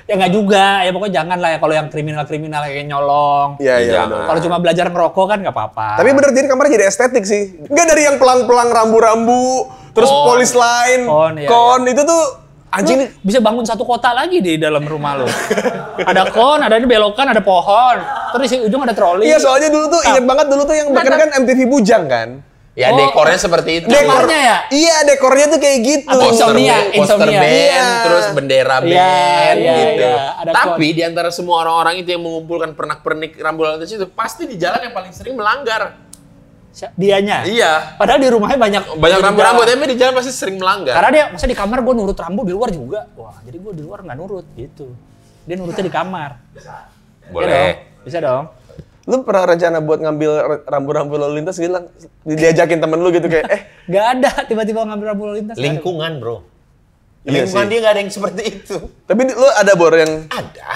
Ya nggak juga, ya pokoknya jangan lah ya kalau yang kriminal-kriminal kayak nyolong. Iya, iya. Jangan. benar. Kalau cuma belajar ngerokok kan nggak apa-apa. Tapi bener, jadi kamarnya jadi estetik sih. Enggak dari yang pelang-pelang rambu-rambu, terus Kon. polis lain, Kon, iya, itu tuh anjing Lu bisa bangun satu kota lagi di dalam rumah lu. Ada kon, ada ini belokan, ada pohon. Terus di ujung ada troli. Iya, soalnya dulu tuh inget banget dulu tuh yang bikin kan MTV Bujang kan. Ya Oh. dekornya seperti itu. Dekornya ya? Iya, dekornya tuh kayak gitu. Apa insomnia? Poster Insomnia. band, Iya. terus bendera Iya, band iya, gitu. iya. Ada Tapi di antara semua orang-orang itu yang mengumpulkan pernak-pernik rambu lalu lintas itu pasti di jalan yang paling sering melanggar. Dianya. Iya. Padahal di rumahnya banyak Rambu-rambu, tapi di jalan pasti sering melanggar. Karena dia masa di kamar gue nurut rambu, di luar juga. Wah, jadi gue di luar nggak nurut gitu. Dia nurutnya di kamar. Boleh. Iya dong. Bisa dong. Lu pernah rencana buat ngambil rambu-rambu lalu lintas gitu, diajakin temen lu gitu kayak Gak ada tiba-tiba ngambil rambu lalu lintas. Lingkungan, bro. Iya Lingkungan sih. dia nggak ada yang seperti itu. tapi lu ada Bor yang Ada.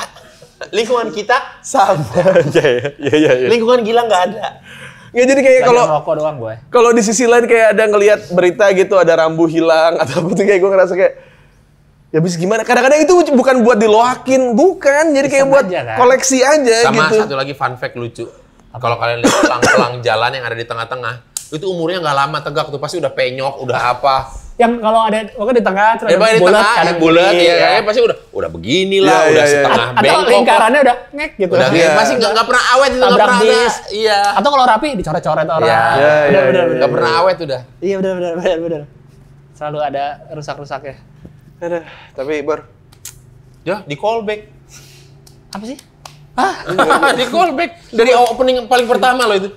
Lingkungan kita sama aja ya. lingkungan gila nggak ada. Nggak, jadi kayak Kalau kalau rokok doang gue. kalau di sisi lain kayak ada ngelihat berita gitu ada rambu hilang atau apa tuh kayak gue ngerasa kayak ya bis gimana? Kadang-kadang itu bukan buat diloakin, bukan. Jadi kayak Iseng buat aja, kan? koleksi aja Sama gitu. satu lagi fun fact lucu. Kalau kalian lihat pelang-pelang jalan yang ada di tengah-tengah, itu umurnya nggak lama tegak tuh, pasti udah penyok, udah apa. Yang kalau ada pokoknya di tengah terus Ya ada paling di bulat, tengah, kanan yang bulat, kiri, ya kayaknya pasti udah beginilah, Iya, udah iya, iya. setengah Atau bengkok. lingkarannya udah ngek gitu. Udah Iya. pasti nggak pernah awet itu, nggak Tabrak pernah ada. bis. Iya. Atau kalau rapi dicoret-coret orang. Iya. Iya, iya, Bener. Nggak pernah awet udah. Iya benar. Selalu ada rusak-rusaknya. Aduh, tapi Bor, Ya, di callback. Apa sih? Di callback dari opening paling pertama loh itu.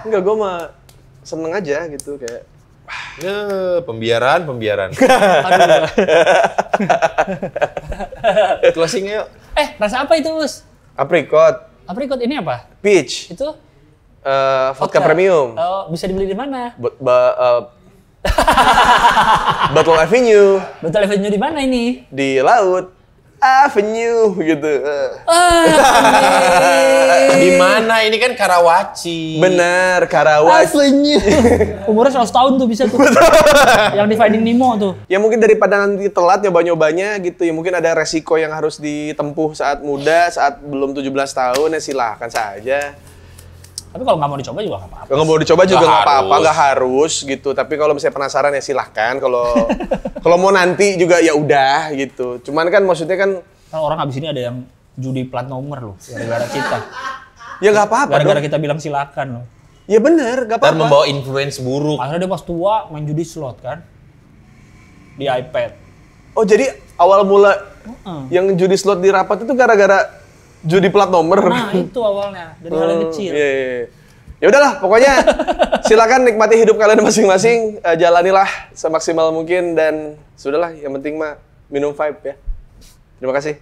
enggak, gue mah seneng aja gitu kayak Ya, pembiaran. Aduh. Closingnya yuk. Rasa apa itu, Us? apricot, Apricot ini apa? peach, Itu vodka premium, Oh, bisa dibeli di mana? Bottle Avenue Betul Avenue di mana ini? di laut. Avenue gitu. Di mana? Ini kan Karawaci. Bener, Karawat. Avenue. Umurnya 100 tahun tuh bisa tuh. Yang di Finding Nemo tuh. Ya mungkin daripada nanti telat nyoba-nyobanya gitu ya, mungkin ada resiko yang harus ditempuh saat muda, saat belum 17 tahun ya silahkan saja. Tapi kalau nggak mau dicoba juga nggak apa-apa. Kalau mau dicoba juga Nggak nggak apa-apa, harus. nggak harus gitu. Tapi kalau misalnya penasaran ya silahkan. Kalau mau nanti juga ya udah gitu. Cuman kan maksudnya kan Kan orang abis ini ada yang judi plat nomor loh, gara-gara kita. ya nggak apa-apa Gara-gara dong. kita bilang silakan loh. Ya bener, nggak Dan apa-apa. membawa influence buruk. Akhirnya dia pas tua main judi slot kan. Di iPad. Oh jadi awal mula yang judi slot di rapat itu gara-gara judi plat nomor. Nah itu awalnya, dari hal yang kecil. Iya. Ya udahlah, pokoknya silakan nikmati hidup kalian masing-masing, jalanilah semaksimal mungkin dan sudahlah, yang penting mah minum vibe ya. Terima kasih.